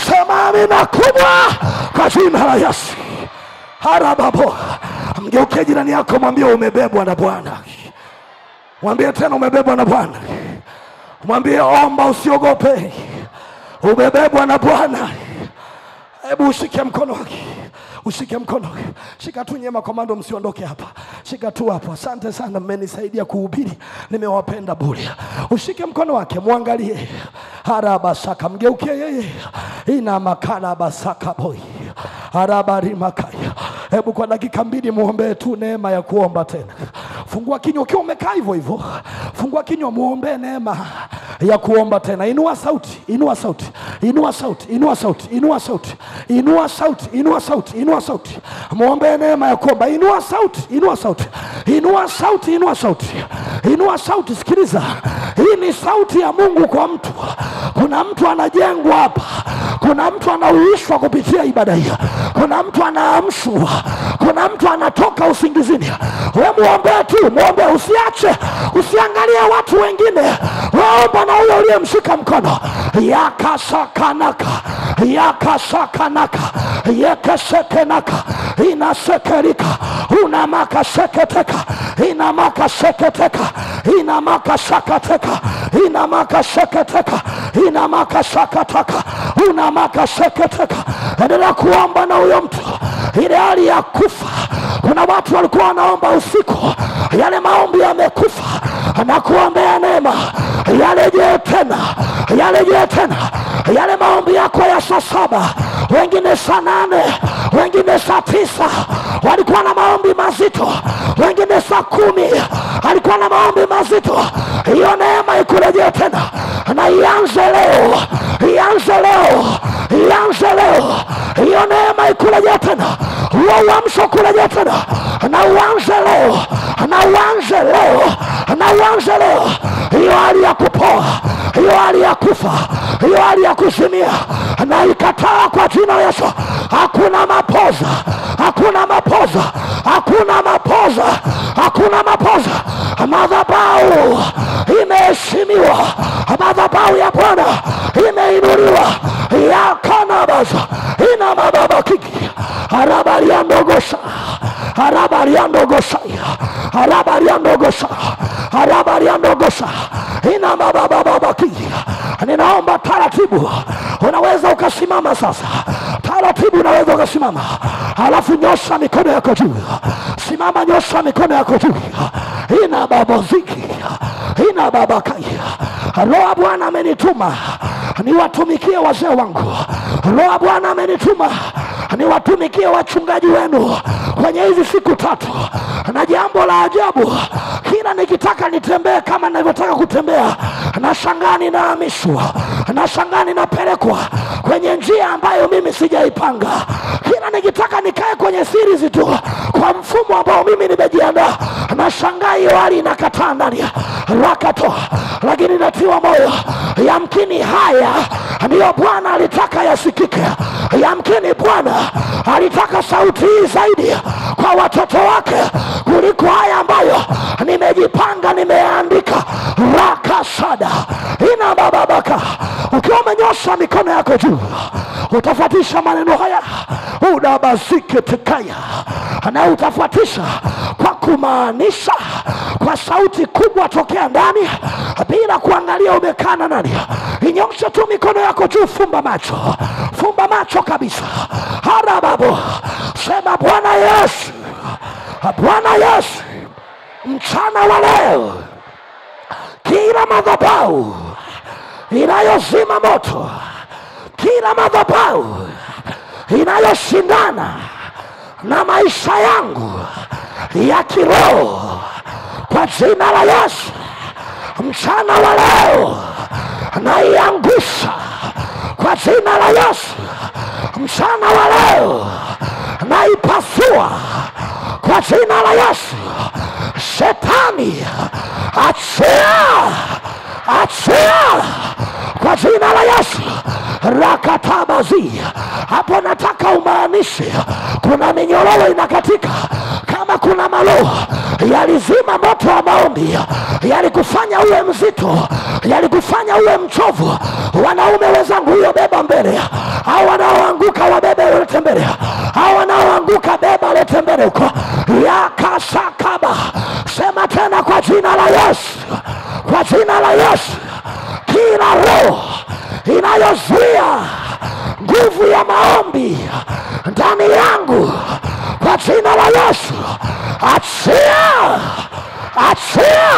sema amina kubwa kwa jina la Yesu. Harababo. Mgeuke jirani yako, mwambie umebebwa na Bwana. Mwambie tena umebebwa na Bwana. Mwambie omba usiogope, umebebwa na Bwana. Hebu ushike mkono wake. Ushike mkono. Shika tu nyema komando, msiondoke hapa. Shika tu hapo. Asante sana, mmenisaidia kuhubiri. Nimewapenda bure. Ushike mkono wake, muangalie. Harabasaka, mgeukie yeye. Ina makala basaka boy. Harabari makaya. Hebu kwa dakika 2 muombe tu neema ya kuomba tena. Fungua kinywa ukiwa umekaa hivyo. Fungua kinywa, muombe neema ya kuomba tena. Inua sauti. Muombe neema ya kuomba. Inua sauti. Sikiliza. Hii ni sauti ya Mungu kwa mtu. Kuna mtu anajengwa hapa. Kuna mtu anauishwa kupitia ibada hii. Kuna mtu anaamshwa. Kuna mtu anatoka usingizini. Wewe muombe tu, muombe, usiache. Usiangalie watu wengine. Waomba na huyo uliyemshika mkono. Yakasakanaka. Yekesekenaka. Inasekerika. Unamakasheketeka. Inamakasheketeka. Unamakasheketeka. Endelea kuomba na huyo mtu. Ile hali ya kufa. Kuna watu walikuwa wanaomba usiku, yale maombi yamekufa. Na kuombea neema yarejee tena. Yale maombi yako ya saa 7, wengine saa 8, wengine saa 9 walikuwa na maombi mazito, wengine saa 10 alikuwa na maombi mazito. Hiyo neema ikurejee tena. Na ianze leo. Hiyo neema ikurejee tena. Huo uamsho kurejea tena. Na uanze leo. Hiyo hali ya kupoa, hiyo hali ya kufa, hiyo hali ya kuzimia, na ikataa kwa jina la Yesu. Hakuna mapoza. Madhabahu imeheshimiwa. Madhabahu ya Bwana imeinuliwa. Yakanabaza. Ina mababa kiki. Harabariandogosha. Ina mababa kiki. Ninaomba taratibu. Unaweza ukasimama sasa. Taratibu unaweza ukasimama. Halafu nyosha mikono yako juu. Simama, nyosha mikono yako juu. Ina baboziki. Ina babakai. Roho Bwana amenituma niwatumikie wazee wangu. Roho Bwana amenituma niwatumikie wachungaji wenu kwenye hizi siku 3. Na jambo la ajabu, kila Kila nikitaka nitembee kama ninavyotaka kutembea, nashangaa ninahamishwa, nashangaa ninapelekwa kwenye njia ambayo mimi sijaipanga. Kila nikitaka nikae kwenye series tu kwa mfumo ambao mimi nimejiandaa, nashangaa hiyo hali inakataa ndani rakatoa. Lakini natiwa moyo, yamkini haya ndiyo Bwana alitaka yasikike. Yamkini Bwana alitaka sauti hii zaidi kwa watoto wake kuliko haya ambayo nimejipanga nimeandika. Rakasada ina bababaka. Ukiwa umenyosha mikono yako juu, utafuatisha maneno haya, udabazike tekaya, na utafuatisha kwa kumaanisha kwa sauti kubwa tokea ndani, bila kuangalia umekaa na nani. Inyosha tu mikono yako juu, fumba macho, fumba macho kabisa. Harababo, sema Bwana Yesu, Bwana Yesu, mchana wa leo kila madhabahu inayozima moto, kila madhabahu inayoshindana na maisha yangu ya kiroho, kwa jina la Yesu, mchana wa leo naiangusha kwa jina la Yesu. Mchana wa leo naipasua kwa jina la Yesu. Shetani achia, achia kwa jina la Yesu. Rakatabazi. Hapo nataka umaanishe kuna minyororo inakatika. Kama kuna malo yalizima moto wa maombi, yalikufanya uwe mzito, yalikufanya uwe mchovu, wanaume wenzangu, huyo beba mbele. Hao wanaoanguka wabebe walete mbele, hao wanaoanguka beba walete mbele huko. Yakasakaba. Sema tena kwa jina la Yesu, kwa jina la Yesu. Kila roho inayozuia nguvu ya maombi ndani yangu, kwa jina la Yesu, achia, achia,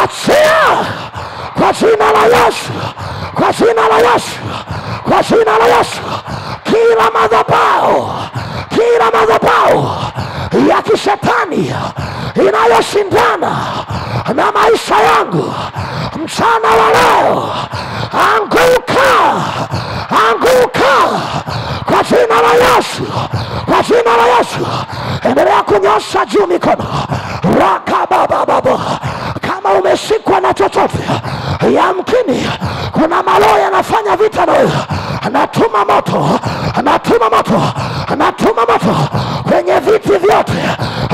achia kwa jina la Yesu, kwa jina la Yesu, kwa jina la Yesu. Kila madhabahu, kila madhabahu ya kishetani inayoshindana na maisha yangu, mchana wa leo anguka, anguka kwa jina la Yesu, kwa jina la Yesu. Endelea kunyosha juu mikono. Rakabababa. Kama umeshikwa na chochote, yamkini kuna malo yanafanya vita na wewe, natuma moto, natuma moto, natuma moto kwenye viti vyote,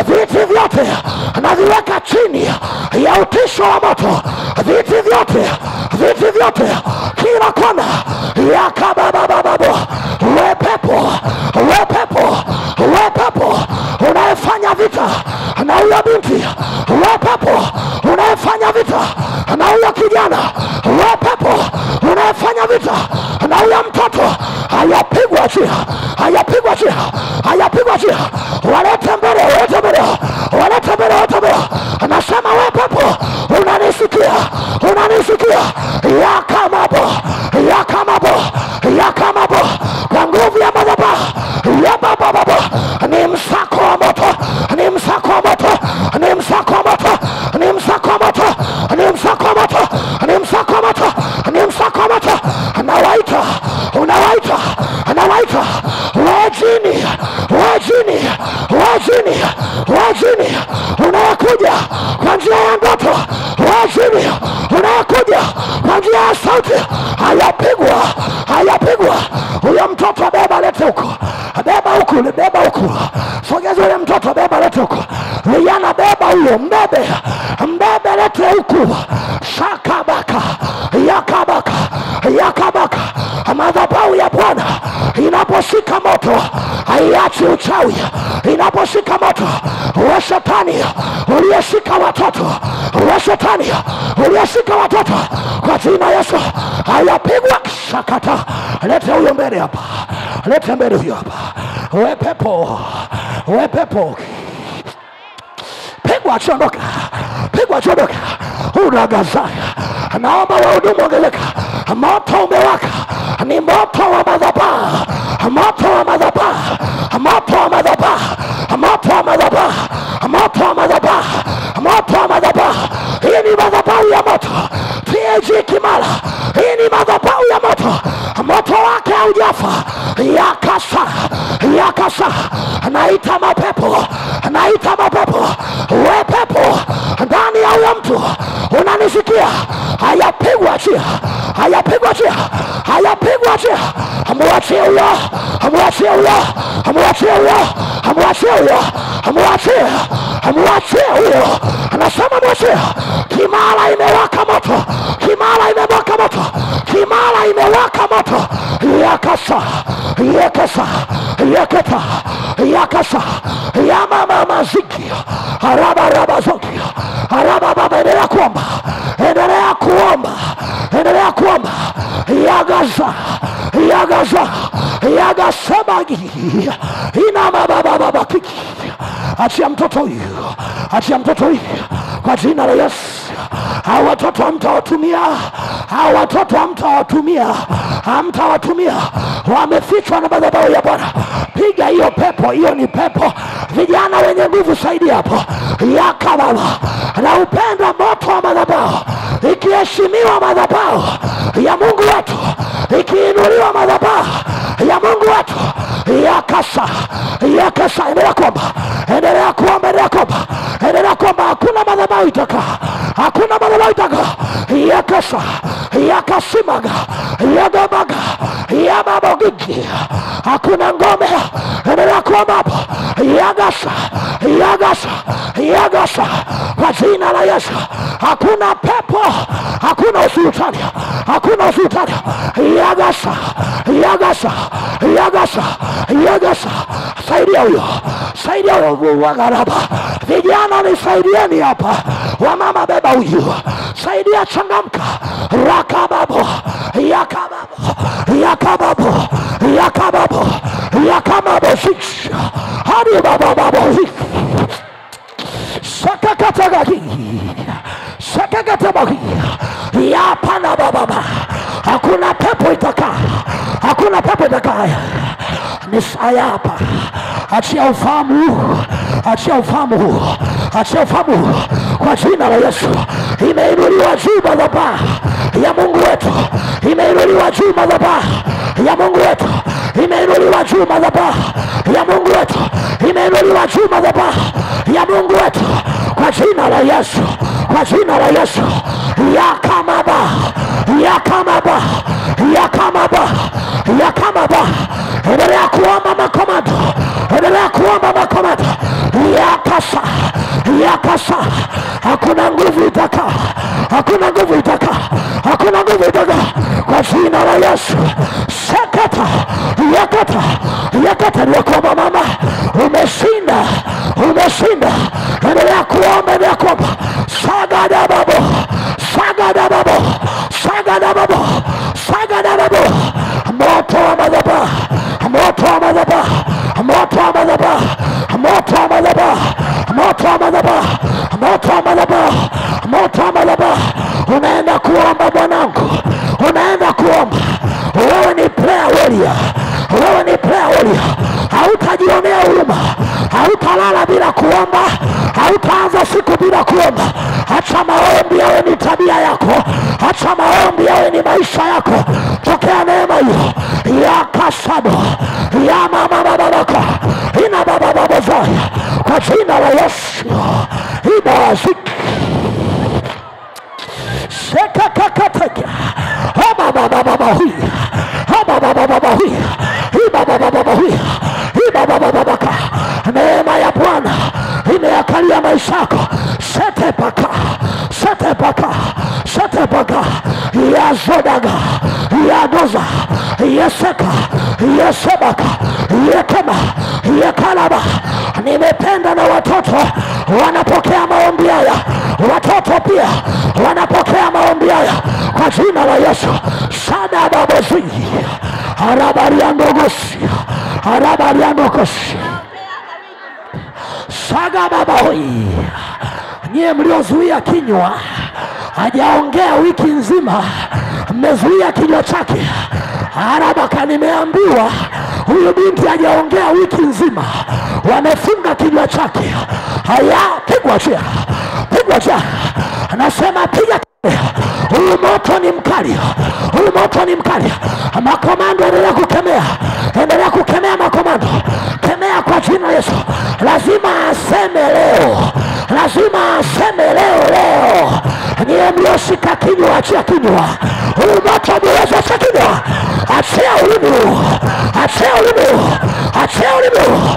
viti vyote naviweka chini ya utisho wa moto, viti vyote, viti vyote, kila kona. Yakababababo. We pepo, we pepo, we pepo unayefanya vita na huyo binti, we pepo unayefanya vita na huyo kijana, we pepo unayefanya vita na huyo mtoto, hayapigwa chia, hayapigwa chia, hayapigwa chia. Walete mbele, walete mbele, walete mbele, walete mbele. Anasema we pepo unanisikia, unanisikia. Yakamabo, yakamabo, yakamabo. Kwa nguvu ya madhabahu ya baba, ni msako wa moto, ni msako wa moto, ni msako wa moto, ni msako wa moto, ni msako wa moto, ni msako wa moto, ni msako wa moto. Nawaita, unawaita, nawaita wajini, wajini, wajini, wajini unayakuja kwa njia ya ndoto, wajini unayakuja kwa njia ya sauti. Hayapigwa, hayapigwa. Huyo mtoto beba lete huko, beba huko, beba huko. Sogeza yule mtoto, beba lete huko. Vijana beba huyo, mbebe, mbebe lete huko. Shakabaka, yakabaka, yakabaka. Madhabahu ya Bwana inaposhika moto haiachi uchawi. Inaposhika moto, we shetani uliyeshika watoto, we shetani uliyeshika watoto, kwa jina Yesu hayapigwa. Shakata. Lete huyo mbele hapa, lete mbele huyo hapa. We pepo, we pepo, pigwa chondoka, pigwa chondoka. Unagazaya. Naomba wahudumu ongeleka. Moto umewaka, ni moto wa madhabahu, moto wa madhabahu, moto wa madhabahu, moto wa madhabahu, moto wa madhabahu, moto wa madhabahu. naita mapepo, naita mapepo. We pepo ndani ya huyo mtu, unanisikia? Hayapigwa achia, hayapigwa achia, hayapigwa achia. Mwachie huyo, mwachie huyo, mwachie huyo, mwachie huyo, mwachie, mwachie huyo. Anasema mwachie. Kimara imewaka moto, kimara imewaka moto, kimara imewaka moto. Yakasa, yakasa, yakata, yakasa, yamama maziki, haraba raba zoki, haraba baba. Endelea kuomba, endelea kuomba, endelea kuomba. Yagaza, yagaza, yagasabagi, inama baba baba kiki. Achia mtoto huyu, achia mtoto huyu kwa jina la Yesu. Hawa watoto hamtawatumia, hawa watoto hamtawatumia, hamtawatumia. Wamefichwa na madhabahu ya Bwana. Piga hiyo pepo, hiyo ni pepo. Vijana wenye nguvu saidia hapo. Yaka baba, na upenda moto wa madhabahu. Ikiheshimiwa madhabahu ya Mungu wetu, ikiinuliwa madhabahu ya Mungu wetu. Yakasa, yakasa. Endelea kuomba, endelea kuomba, endelea kuomba, endelea kuomba. Hakuna madhabahu itakaa, hakuna madhabahu itakaa. Yakasa, yakasimaga, yagabaga, yamabogigi. Hakuna ngome. Endelea kuomba hapo. Yagasa, yagasa, yagasa kwa jina la Yesu. Hakuna pepo, hakuna usultani, hakuna usultani. Yagasa, yagasa, yagasa, yagasa. Saidia huyo, saidia huyo wagaraba. Vijana nisaidieni hapa. Wamama beba huyu, saidia, changamka. Rakababo, yakababo, yakababo, yakababo, yakababo. Hadi baba baba. Sakakatagaki, sakakatabaki. Yapana baba. Hakuna pepo itakaa, hakuna pepo itakaa. Nisaya hapa. Achia ufahamu, achia ufahamu, achia ufahamu kwa jina la Yesu. Imeinuliwa juu madhabahu ya Mungu wetu, imeinuliwa juu madhabahu ya Mungu wetu, imeinuliwa juu madhabahu ya Mungu wetu, imeinuliwa juu madhabahu ya Mungu wetu kwa jina la Yesu, kwa jina la Yesu. Yakamaba, yakamaba, yakamaba, yakamaba. Endelea kuomba makomando, endelea kuomba makomando. Yakasa, yakasa. Hakuna nguvu itakaa, hakuna nguvu itakaa, hakuna nguvu itakaa kwa jina la Yesu. Sakata, yakata, yakata. Ndio kuomba mama, umeshinda, umeshinda. Endelea kuomba, endelea kuomba. Sagada babo, sagada babo, sagada babo, sagada babo. Moto wa madhabahu, moto wa madhabahu, moto wa madhabahu, moto wa madhabahu, moto wa madhabahu, moto wa madhabahu, moto wa madhabahu. Unaenda kuomba mwanangu, unaenda kuomba. Wewe ni prayer warrior, wewe ni prayer warrior. Hautajionea huruma, hautalala bila kuomba, hautaanza siku bila kuomba. Acha maombi yawe ni tabia yako, acha maombi yawe ni maisha yako. Pokea neema hiyo. Yakasado, ya mama babaka, ina baba baba zaya kwa jina la Yesu. Ibaziki sheka kakateka. Haba baba baba hui, haba baba baba hui, haba baba baba hui, haba baba babaka. Neema ya Bwana imeakalia maisha yako. Sete paka, sete paka, sete paka. Ya zodaga, ya doza, ya seka, ya sebaka, ya kema, ya kalaba. Nimependa na watoto wanapokea maombi haya, watoto pia wanapokea maombi haya kwa jina la Yesu. Sada babozi, harabari andogosi, harabari andogosi. Saga baba hoi. Nyie mliozuia kinywa hajaongea wiki nzima, mmezuia kinywa chake. Harabaka, nimeambiwa huyu binti hajaongea wiki nzima, wamefunga kinywa chake. Haya, pigwa chia, pigwa chia. Anasema piga. Huyu moto ni mkali, huyu moto ni mkali. Makomando endelea kukemea, endelea kukemea makomando. Kemea kwa jina Yesu. Lazima aseme leo, lazima aseme leo. Nyie mlioshika kinywa, achia kinywa. Huyu moto mweza achia kinywa. Achia ulimi, achia ulimi, achia ulimi,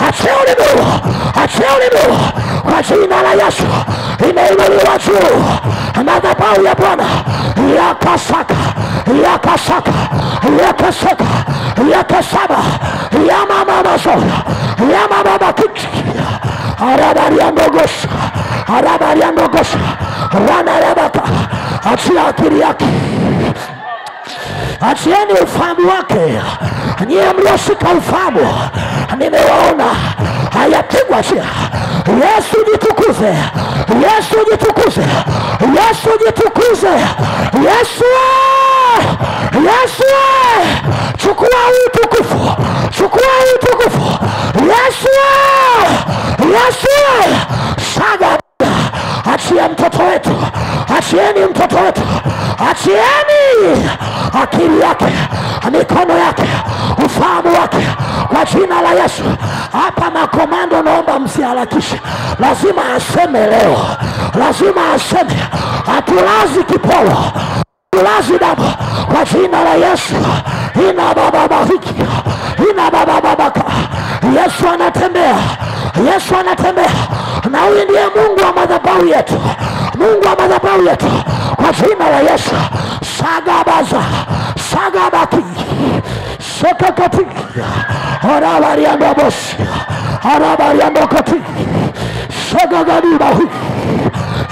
achia ulimi, achia ulimi. Kwa jina la Yesu imeinuliwa juu madhabahu ya Bwana. Yakasaka, yakasaka, yakasaka, yakasaba, yamama mazoya, yamama makichi, arabariandogosha, arabariandogosha, ranarabaka. Achia akili yake, achieni ufahamu wake. Nyie mlioshika ufahamu, nimewaona. Hayapigwa, achia. Yesu jitukuze, Yesu jitukuze, Yesu jitukuze, Yesu, Yesu, chukua utukufu, chukua utukufu, Yesu, Yesu. Saga, achia mtoto wetu, achieni mtoto wetu, achieni akili yake, mikono yake, ufahamu wake, kwa jina la Yesu. Hapa makomando, naomba msiharakishe. Lazima aseme leo, lazima aseme. Hatulazi kipolo, hatulazi damu, kwa jina la Yesu. Ina baba bahiki, ina baba babaka. Yesu anatembea, Yesu anatembea. Na huyu ndiye Mungu wa madhabahu yetu, Mungu wa madhabahu yetu, kwa jina la Yesu. Sagabaza, sagabaki, sekakati, harabariando bosi, harabariando kati, sagagadiba.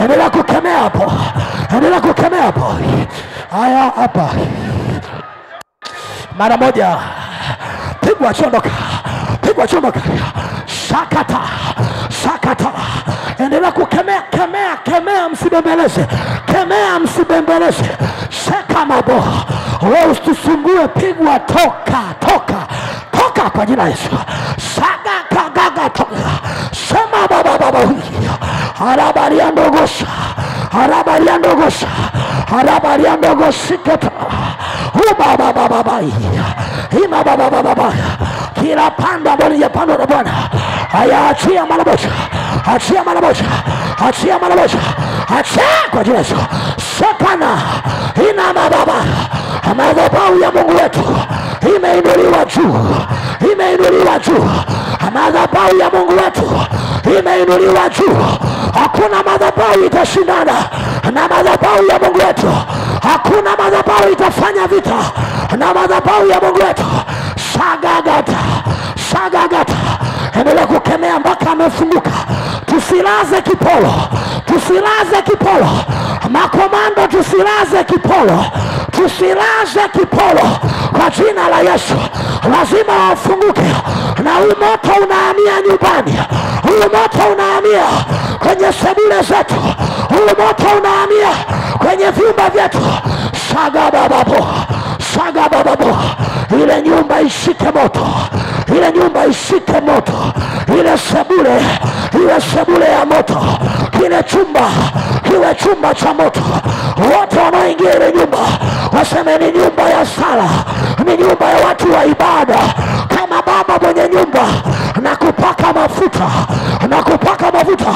Endelea kukemea hapo, endelea kukemea hapo. Haya hapa, mara moja, pigwa chondoka, pigwa chondoka. Sakata, sakata. Endelea kukemea, kemea, kemea, msibembeleze, kemea, msibembeleze. Seka mabo, wewe usitusumbue. Pigwa, toka, toka, toka kwa jina Yesu. Saga kagaga toka. Sema baba baba huyu. Harabariando gosha, harabariando gosha, harabariando goshiketa. Baba baba baba, ima baba baba baba. Kila panda bali ya panda na Bwana. Haya, achia mara moja, achia mara moja, achia mara moja, achia kwa jina Yesu. Sekana, ina baba. Madhabahu ya Mungu wetu imeinuliwa juu, imeinuliwa juu. Madhabahu ya Mungu wetu imeinuliwa juu. Hakuna madhabahu itashindana na madhabahu ya Mungu wetu. Hakuna madhabahu itafanya vita na madhabahu ya Mungu wetu. Sagagata, sagagata. Endelea kukemea mpaka amefunguka. Tusilaze kipolo, tusilaze kipolo. Makomando, tusilaze kipolo, tusilaze kipolo kwa jina la Yesu. Lazima wafunguke. Na huu moto unahamia nyumbani, huu moto unahamia kwenye sebule zetu, huu moto unahamia kwenye vyumba vyetu. Saga bababo, saga bababo. Ile nyumba ishike moto, ile nyumba ishike moto, ile sebule iwe sebule ya moto, kile chumba kiwe chumba cha moto. Wote wanaoingia ile nyumba waseme ni nyumba ya sala, ni nyumba ya watu wa ibada. Kama baba mwenye nyumba, na kupaka mafuta, na kupaka mafuta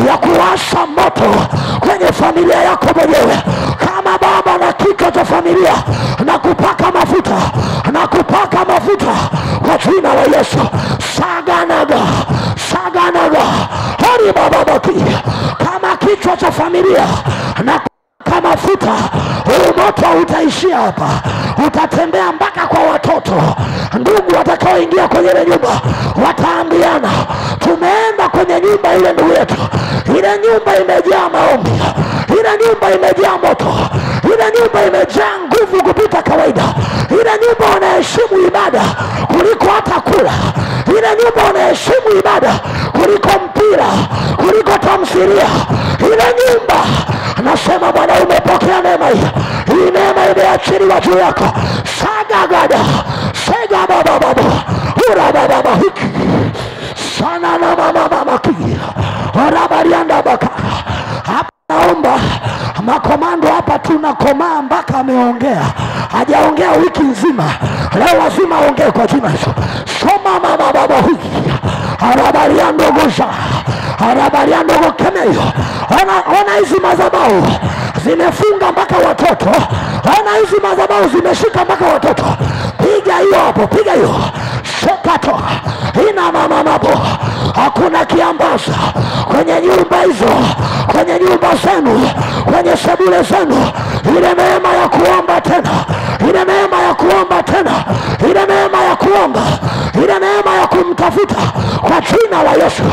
ya kuwasha moto kwenye familia yako mwenyewe. Kama baba na kichwa cha familia, na kupaka mafuta, na kupaka mafuta kwa jina la Yesu. Saganaga, saganaga. Hori baba baki. Kama kichwa cha familia, na kama mafuta, huu moto utaishia hapa. Utatembea mpaka kwa watoto. Ndugu watakaoingia kwenye ile nyumba wataambiana, tumeenda kwenye nyumba ile ndugu yetu, ile nyumba imejaa maombi, ile nyumba imejaa moto, ile nyumba imejaa nguvu kupita kawaida, ile nyumba wanaheshimu ibada kuliko hata kula, ile nyumba wanaheshimu ibada kuliko mpira, kuliko tamthilia. Ile nyumba, nasema Bwana, umepokea neema hii. Hii neema imeachiliwa juu yako. Sagagada, sega baba baba, ura baba baba hiki sana na mama mama ki orabarianda baka. Hapa naomba makomando hapa, tunakomaa mpaka ameongea. Hajaongea wiki nzima, leo lazima aongee kwa jina Yesu. Soma mama baba hiki Arabariando goza. Arabariando kemeyo. Ona hizi madhabahu zimefunga mpaka watoto. Ona hizi madhabahu zimeshika mpaka watoto. Piga hiyo hapo, piga hiyo. Shekato. Ina mama mapo. Hakuna kiambaza kwenye nyumba hizo, kwenye nyumba zenu, kwenye sebule zenu. Ile neema ya kuomba tena, ile neema ya kuomba tena, ile neema ya kuomba, ile neema ya kumtafuta kwa jina la Yesu.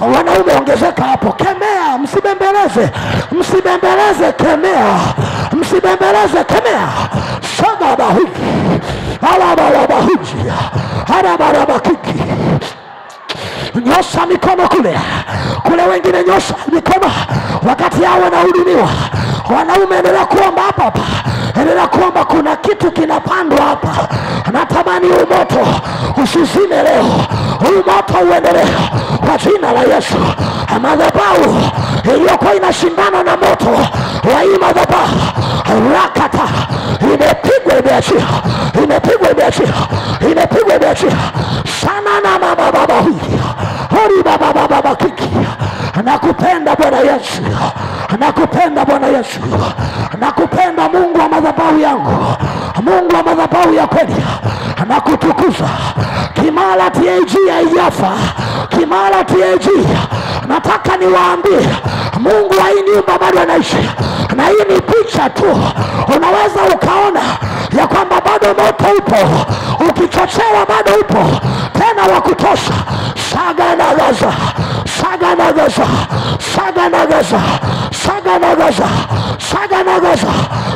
Wanaume ongezeka hapo. Kemea, msibembeleze, msibembeleze, kemea, msibembeleze, kemea. Shagaba hiki alaba hiki haraba kiki. Nyosha mikono kule wengine nyosha mikono wakati hao wanahudumiwa. Wanaume endelea kuomba hapa. Endelea kuomba, kuna kitu kinapandwa hapa. Natamani huu moto usizime leo. Huu moto uendelee kwa jina la Yesu. Madhabahu iliyokuwa inashindana na moto wa hii madhabahu rakata imepigwa, imeachia, imepigwa, imeachia, imepigwa, imeachia. Sana na baba huyu. Hori baba kiki. Nakupenda Bwana Yesu. Nakupenda Bwana Yesu. Nakupenda Mungu wa madhabahu yangu. Mungu wa madhabahu ya kweli. Nakutukuza. Kimara TAG haijafa. Kimara TAG. Nataka niwaambie Mungu wa hii nyumba bado anaishi. Na hii ni picha tu. Unaweza ukaona ya kwamba bado moto upo. Ukichochewa bado upo. Tena wa kutosha. Saga na Gaza. Saga na Gaza. Saga na Gaza. Saga na Gaza. Saga na Gaza.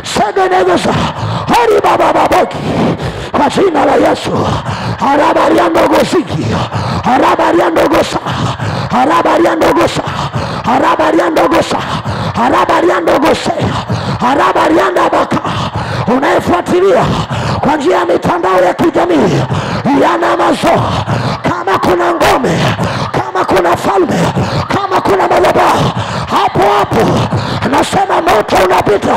Saga na Gaza. Hori baba baboki. Kwa jina la Yesu. Arabariando gosiki. Arabariando gosa. Arabariando gosa. Arabariando gosa. Arabariando gosa. Arabariando baka. Unayefuatilia kwa njia ya mitandao ya kijamii yana mazo, kama kuna ngome, kama kuna falme, kama kuna madhabahu, hapo nasema moto unapita.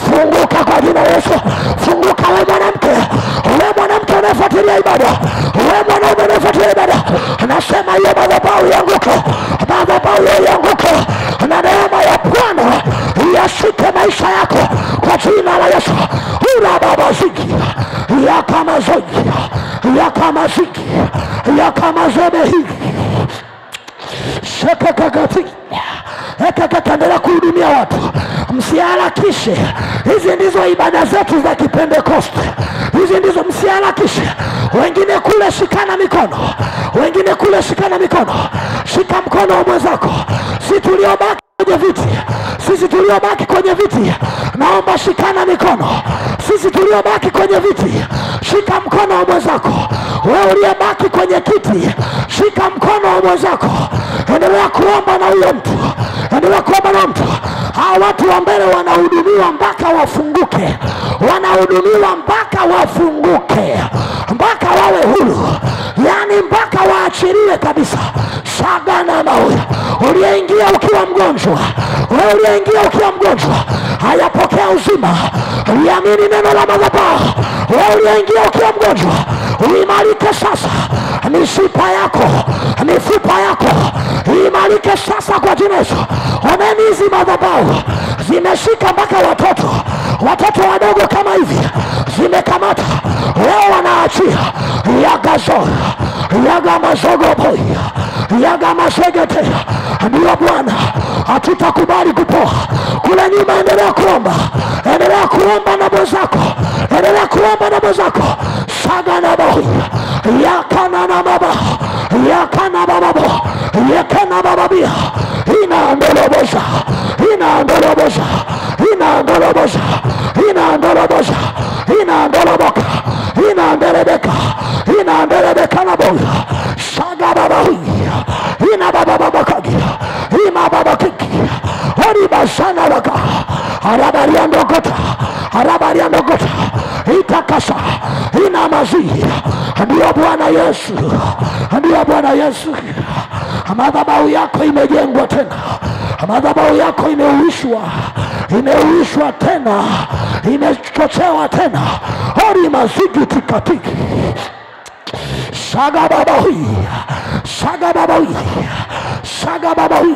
Funguka kwa jina la Yesu. Funguka wewe mwanamke, wewe mwanamke unayefuatilia ibada, wewe mwanaume unayefuatilia ibada. Nasema hiyo madhabahu yanguke, madhabahu yanguke, na neema ya Bwana yashike maisha yako kwa jina la Yesu. Ura baba ziki ya kama zogi, ya kama ziki, ya kama zebe hiki. Shekakakati. Endelea kuhudumia watu. Msiharakishe. Hizi ndizo ibada zetu za Kipentekoste. Hizi ndizo, msiharakishe. Wengine kule shikana mikono. Wengine kule shikana mikono. Shika mkono wa mwenzako. Sisi tuliobaki kwenye viti. Sisi tuliobaki kwenye viti. Naomba shikana mikono. Sisi tuliobaki kwenye viti. Shika mkono wa mwenzako. Wewe uliyebaki kwenye kiti. Shika mkono wa mwenzako. Endelea kuomba na huyo mtu. Endelea kuomba na mtu. Hawa watu wa mbele wanahudumiwa mpaka wafunguke. Wanahudumiwa mpaka wafunguke. Mpaka wawe huru. Yani mpaka waachiliwe kabisa. Sagana mawe. Uliyeingia ukiwa mgonjwa. Wewe uliyeingia ukiwa mgonjwa. Hayapokea uzima. Uliamini neno la madhabahu. Wewe uliyeingia ukiwa mgonjwa. Uimarike sasa. Mishipa yako, mifupa yako imarike sasa kwa jina Yesu. Oneni hizi madhabahu zimeshika mpaka watoto wadogo kama hivi, zimekamata. Wao wanaachia. Yagazo, yagamazogo boy, yagamashegete. Ndio Bwana, hatutakubali kupoa. Kule nyuma endelea kuomba. Endelea kuomba na mwenzako. Endelea kuomba na mwenzako. Saga na boy. Yakana na baba. Yakana baba. Yakana baba bia. Inaondoloboza. Inaondoloboza. Inaondoloboza. Inaondoloboza. Inaondoloboka. Inaondelebeka. Inaondelebeka na boy. Saga baba huyu. Ina baba baba kagi. Ima baba kiki. Hori basana waka. Arabariando gota. Arabariando gota. Itakasa. Ina mazi. Ndio Bwana Yesu. Ndio Bwana Yesu. Madhabahu yako imejengwa tena. Madhabahu yako imeuishwa. Imeuishwa tena. Imechochewa tena. Hori mazigi tikatiki. Shaga baba hui, shaga baba hui, shaga baba hui,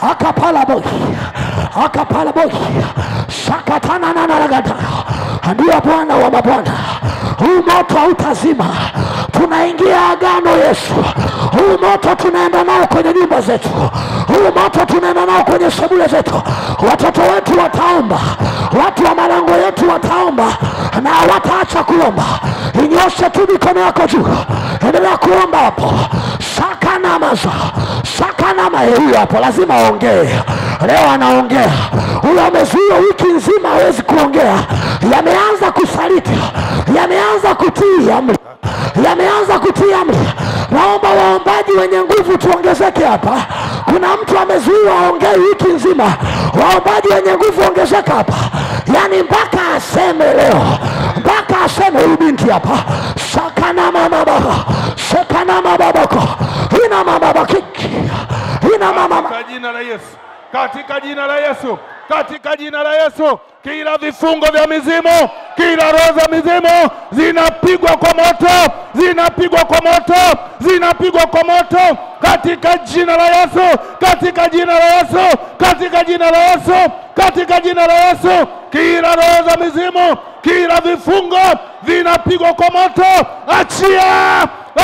akapala boy, akapala boy, shakatana na nagada. Ndio Bwana wa mabwana, huu moto hautazima. Tunaingia agano Yesu. Huu moto tunaenda nao kwenye nyumba zetu. Huu moto tunaenda nao kwenye sebule zetu. Watoto wetu wataomba, watu wa malango yetu wataomba, na wataacha kuomba. Inyoshe tu mikono yako juu, endelea kuomba hapo. Sakana maza, sakana maheru hapo, lazima aongee. Leo anaongea. Huyo amezuia wiki nzima hawezi kuongea. Yameanza kusaliti, yameanza kutii amri, yameanza kutii amri. Naomba waombaji wenye nguvu tuongezeke hapa. Kuna mtu amezuiwa aongee wiki nzima. Waombaji wenye nguvu ongezeka hapa. Yani mpaka aseme leo, mpaka aseme huyu binti hapa. Sakana mama baba, sakana mama babako, ina mama babaki, ina mama. Katika jina la Yesu, katika jina la Yesu, katika jina la Yesu, kila vifungo vya mizimu, kila roho za mizimu zinapigwa kwa moto, zinapigwa kwa moto, zinapigwa kwa moto katika jina la Yesu, katika jina la Yesu, katika jina la Yesu, katika jina la Yesu. Kila roho za mizimu, kila vifungo vinapigwa kwa moto. Achia,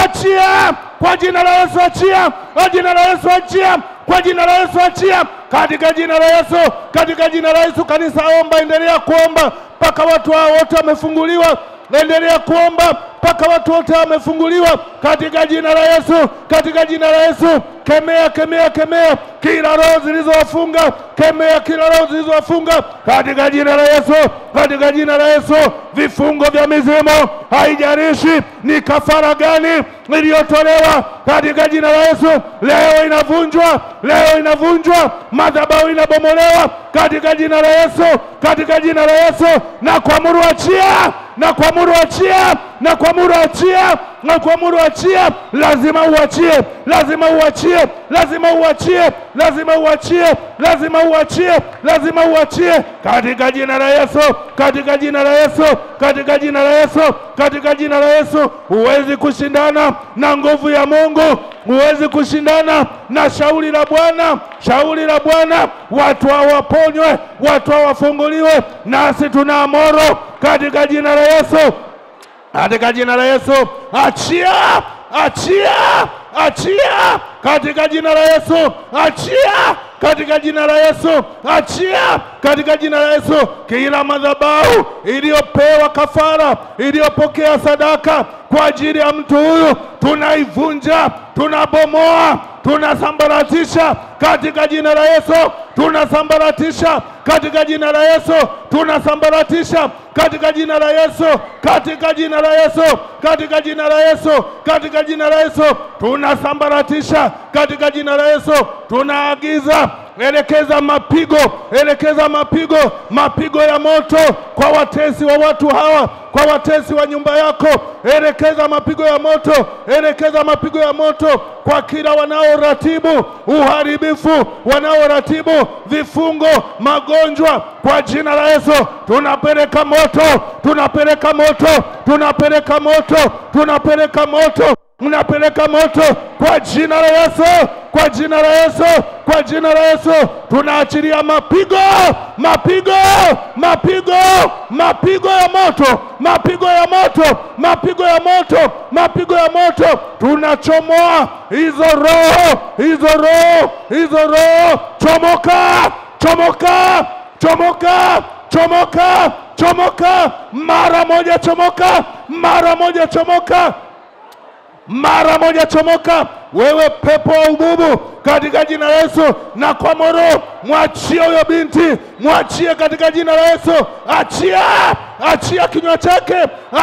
achia kwa jina la Yesu, achia kwa jina la Yesu, achia kwa jina la Yesu, achia katika jina la Yesu, katika jina la Yesu. Kanisa omba, endelea kuomba mpaka watu hao wote wamefunguliwa. Endelea kuomba mpaka watu wote wamefunguliwa katika jina la Yesu, katika jina la Yesu. Kemea, kemea, kemea kila roho zilizowafunga, kemea kila roho zilizowafunga katika jina la Yesu, katika jina la Yesu. Vifungo vya mizimu, haijalishi ni kafara gani iliyotolewa, katika jina la Yesu leo inavunjwa, leo inavunjwa. Madhabahu inabomolewa katika jina la Yesu, katika jina la Yesu. Na kuamuru achia, na kuamuru achia, na kuamuru achia, na kuamuru achia. Lazima uachie, lazima uachie, lazima uachie, lazima uachie, lazima uachie, lazima uachie katika jina la Yesu, katika jina la Yesu, katika jina la Yesu, katika jina la Yesu. Huwezi kushindana na nguvu ya Mungu, huwezi kushindana na shauri la Bwana, shauri la Bwana. Watu hawaponywe, watu hawafunguliwe, nasi tunaamuru katika jina la Yesu, katika jina la Yesu. Achia, achia, achia katika jina la Yesu, achia katika jina la Yesu, achia katika jina la Yesu. Kila madhabahu iliyopewa kafara, iliyopokea sadaka kwa ajili ya mtu huyu, tunaivunja, tunabomoa, tunasambaratisha katika jina la Yesu, tunasambaratisha katika jina la Yesu, tunasambaratisha katika jina la Yesu, katika jina la Yesu, katika jina la Yesu, katika jina la Yesu. Tunasambaratisha katika jina la Yesu. Tunaagiza, elekeza mapigo, elekeza mapigo, mapigo ya moto kwa watesi wa watu hawa, kwa watesi wa nyumba yako. Elekeza mapigo ya moto, elekeza mapigo ya moto kwa kila wanaoratibu uharibifu, wanaoratibu vifungo, magonjwa, kwa jina la Yesu. Tunapeleka moto, tunapeleka moto, tunapeleka moto, tunapeleka moto, tunapeleka moto kwa jina la Yesu, kwa jina la Yesu, kwa jina la Yesu. Tunaachilia mapigo, mapigo, mapigo, mapigo ya moto, mapigo ya moto, mapigo ya moto, mapigo ya moto. Tunachomoa hizo roho, hizo roho, hizo roho. Chomoka, chomoka, chomoka, chomoka, chomoka mara moja, chomoka mara moja, chomoka mara moja, chomoka wewe pepo wa ububu katika jina la Yesu. Na kwa moro mwachie huyo binti, mwachie katika jina la Yesu. Achia, achia kinywa chake,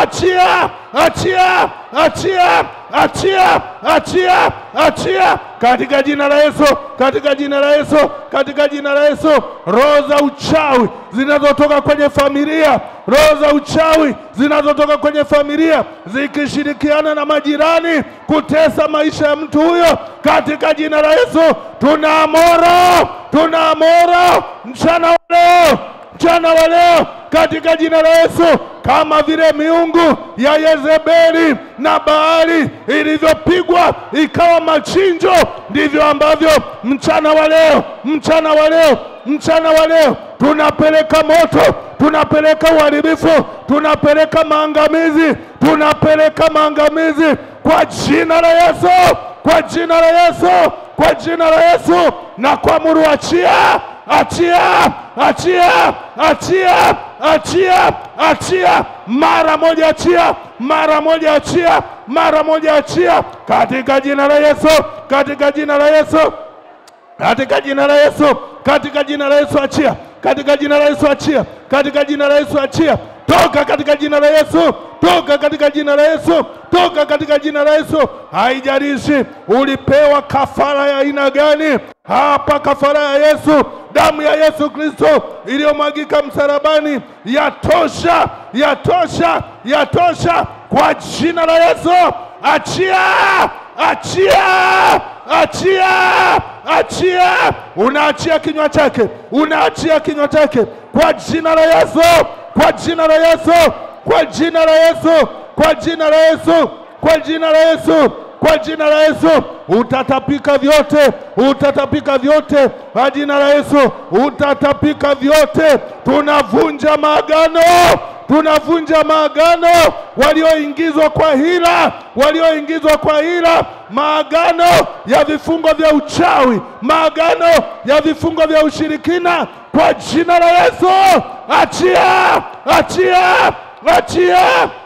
achia, achia, achia, achia, achia, achia katika jina la Yesu, katika jina la Yesu, katika jina la Yesu. Roho za uchawi zinazotoka kwenye familia, roho za uchawi zinazotoka kwenye familia zikishirikiana na majirani kutesa maisha ya mtu huyo, katika jina la Yesu tunaamuru, tunaamuru mchana wa leo, mchana wa leo katika jina la Yesu. kama vile miungu ya Yezebeli na Baali ilivyopigwa ikawa machinjo, ndivyo ambavyo mchana wa leo tunapeleka moto, tunapeleka uharibifu, tunapeleka maangamizi, kwa jina la Yesu, kwa jina la Yesu, kwa jina la Yesu. Na kuamuru achia, achia, achia, achia, achia, achia, mara moja achia, mara moja achia, mara moja achia, katika jina la Yesu, katika jina la Yesu, katika jina la Yesu, katika jina la Yesu achia, katika jina la Yesu achia, katika jina la Yesu achia, toka katika jina la Yesu, toka katika jina la Yesu, toka katika jina la Yesu. Haijalishi ulipewa kafara ya aina gani, hapa kafara ya Yesu, damu ya Yesu Kristo iliyomwagika msalabani yatosha, yatosha, yatosha, kwa jina la Yesu. Achia, achia, achia, achia. Unaachia kinywa chake, unaachia kinywa chake kwa jina la Yesu, kwa jina la Yesu, kwa jina la Yesu, kwa jina la Yesu, kwa jina la Yesu, kwa jina la Yesu. Utatapika vyote, utatapika vyote kwa jina la Yesu, utatapika vyote. Tunavunja maagano, tunavunja maagano walioingizwa kwa hila, walioingizwa kwa hila, maagano ya vifungo vya uchawi, maagano ya vifungo vya ushirikina, kwa jina la Yesu. Achia, achia, achia,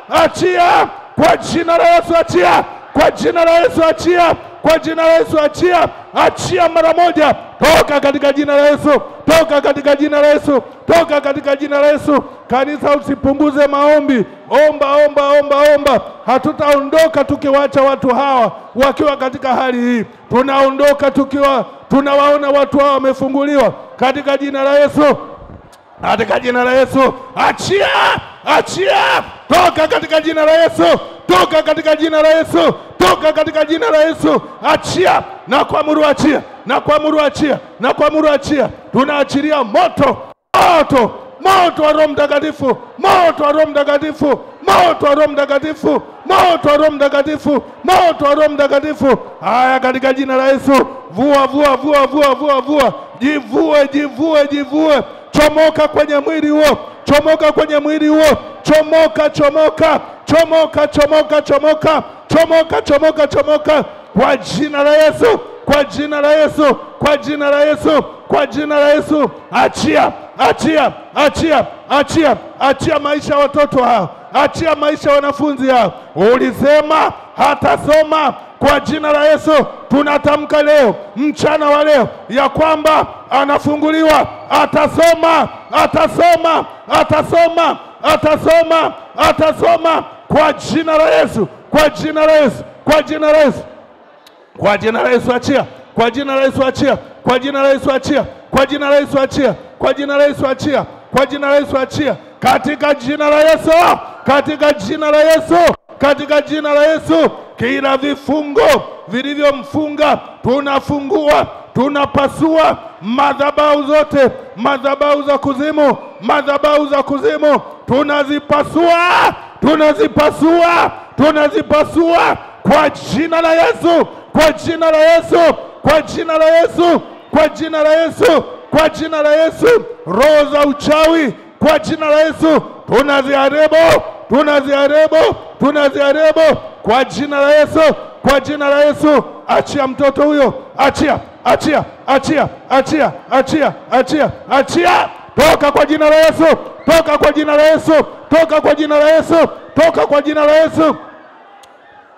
achia, kwa jina la Yesu achia, kwa jina la Yesu achia, kwa jina la Yesu achia, achia mara moja. Toka katika jina la Yesu, toka katika jina la Yesu, toka katika jina la Yesu. Kanisa, usipunguze maombi, omba, omba, omba, omba. Hatutaondoka tukiwacha watu hawa wakiwa katika hali hii. Tunaondoka tukiwa tunawaona watu hawa wamefunguliwa katika jina la Yesu, katika jina la Yesu. Achia, achia, toka katika jina la Yesu, toka katika jina la Yesu, toka katika jina la Yesu. Achia na kuamuru achia, na kuamuru achia, na kuamuru achia. Tunaachilia moto, moto, moto wa Roho Mtakatifu, moto wa Roho Mtakatifu, moto wa Roho Mtakatifu, moto wa Roho Mtakatifu, moto wa Roho Mtakatifu. Haya, katika jina la Yesu. Vua, vua, vua, vua, vua, vua. Jivue, jivue, jivue. Chomoka kwenye mwili huo, chomoka kwenye mwili huo, chomoka, chomoka, chomoka, chomoka, chomoka, chomoka, chomoka, chomoka, kwa jina la Yesu, kwa jina la Yesu, kwa jina la Yesu, kwa jina la Yesu. Achia, achia, achia, achia, achia maisha ya watoto hao, achia maisha ya wanafunzi hao. Ulisema hatasoma, kwa jina la Yesu tunatamka leo, mchana wa leo, ya kwamba anafunguliwa, atasoma, atasoma, atasoma, atasoma, atasoma, kwa jina la Yesu, kwa jina la Yesu, kwa jina la Yesu, kwa jina la Yesu. Achia, kwa jina la Yesu achia, kwa jina la Yesu achia, kwa jina la Yesu achia, kwa jina la Yesu achia, kwa jina la Yesu achia, katika jina la Yesu, katika jina la Yesu, katika jina la Yesu. Kila vifungo vilivyomfunga tunafungua, tunapasua madhabahu zote, madhabahu za kuzimu, madhabahu za kuzimu, tunazipasua, tunazipasua, tunazipasua, kwa jina la Yesu, kwa jina la Yesu, kwa jina la Yesu, kwa jina la Yesu, kwa jina la Yesu. Roho za uchawi, kwa jina la Yesu tunaziharibu, tunaziharibu, tunaziharibu, kwa jina la Yesu, kwa jina la Yesu. Achia mtoto huyo, achia, achia, achia, achia, achia, achia, achia, toka kwa jina la Yesu, toka kwa jina la Yesu, toka kwa jina la Yesu, toka kwa jina la Yesu,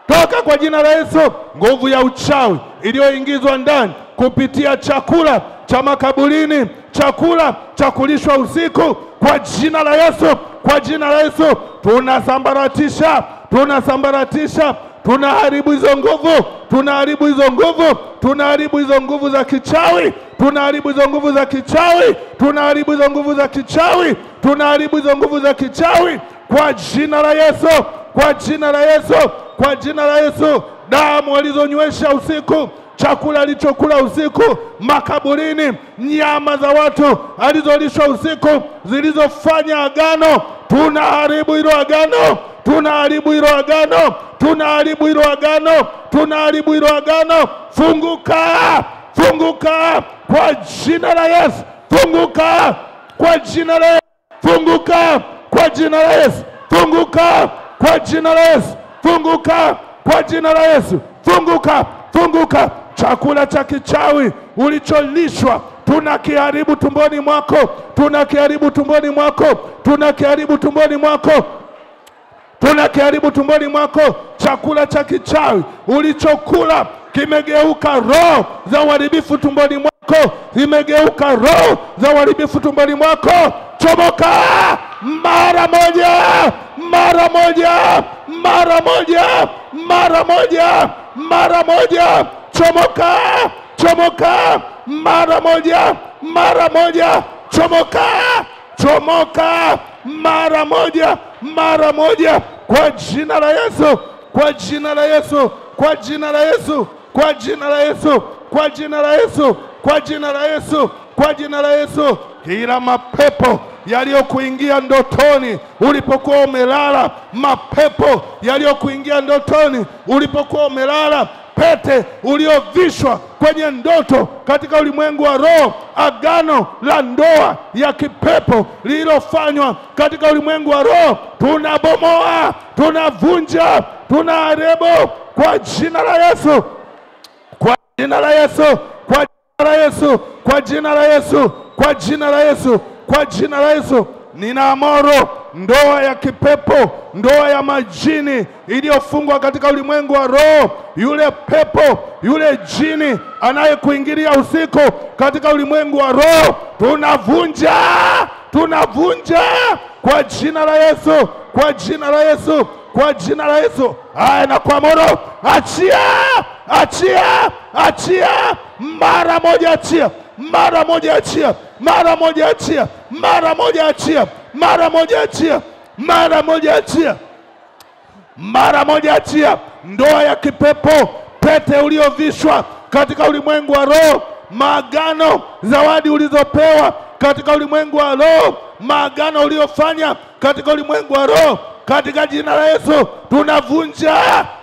toka kwa jina la Yesu. Nguvu ya uchawi iliyoingizwa ndani kupitia chakula cha makaburini, chakula cha kulishwa usiku, kwa jina la Yesu, kwa jina la Yesu tunasambaratisha, tunasambaratisha, tunaharibu hizo nguvu, tunaharibu hizo nguvu, tunaharibu hizo nguvu za kichawi, tunaharibu hizo nguvu za kichawi, tunaharibu hizo nguvu za kichawi, tunaharibu hizo nguvu za kichawi, kwa jina la Yesu, kwa jina la Yesu, kwa jina la Yesu. Damu alizonywesha usiku, chakula alichokula usiku makaburini, nyama za watu alizolishwa usiku zilizofanya agano tunaharibu hilo agano, tunaharibu hilo agano, tunaharibu hilo agano, tunaharibu hilo agano. Funguka, funguka kwa jina la Yesu, funguka kwa jina la Yesu, funguka kwa jina la Yesu, funguka kwa jina la Yesu, funguka kwa jina la Yesu, funguka, funguka. Chakula cha kichawi ulicholishwa tunakiharibu tumboni mwako, tunakiharibu tumboni mwako, tunakiharibu tumboni mwako, tunakiharibu tumboni mwako. Chakula cha kichawi ulichokula kimegeuka roho za uharibifu tumboni mwako, imegeuka roho za uharibifu tumboni mwako. Chomoka mara moja, mara moja, mara moja, mara moja, mara moja. Chomoka, chomoka mara moja, mara moja. Chomoka, chomoka mara moja, mara moja, kwa jina la Yesu, kwa jina la Yesu, kwa jina la Yesu, kwa jina la Yesu, kwa jina la Yesu, kwa jina la Yesu, kwa jina la Yesu. Kila mapepo yaliyokuingia ndotoni ulipokuwa umelala, mapepo yaliyokuingia ndotoni ulipokuwa umelala, pete uliovishwa kwenye ndoto katika ulimwengu wa roho, agano la ndoa ya kipepo lililofanywa katika ulimwengu wa roho, tunabomoa, tunavunja, tunaharibu kwa jina la Yesu, kwa jina la Yesu, kwa jina la Yesu, kwa jina la Yesu, kwa jina la Yesu, kwa jina la Yesu. Ninaamuru ndoa ya kipepo, ndoa ya majini iliyofungwa katika ulimwengu wa roho, yule pepo, yule jini anayekuingilia usiku katika ulimwengu wa roho, tunavunja, tunavunja kwa jina la Yesu, kwa jina la Yesu, kwa jina la Yesu. Haya, na kuamuru, achia, achia, achia mara moja, achia mara moja, achia mara moja, achia mara moja, achia mara moja, achia mara moja, achia mara moja, achia. Ndoa ya kipepo, pete uliovishwa katika ulimwengu wa roho, maagano, zawadi ulizopewa katika ulimwengu wa roho, maagano uliofanya katika ulimwengu wa roho, katika jina la Yesu tunavunja,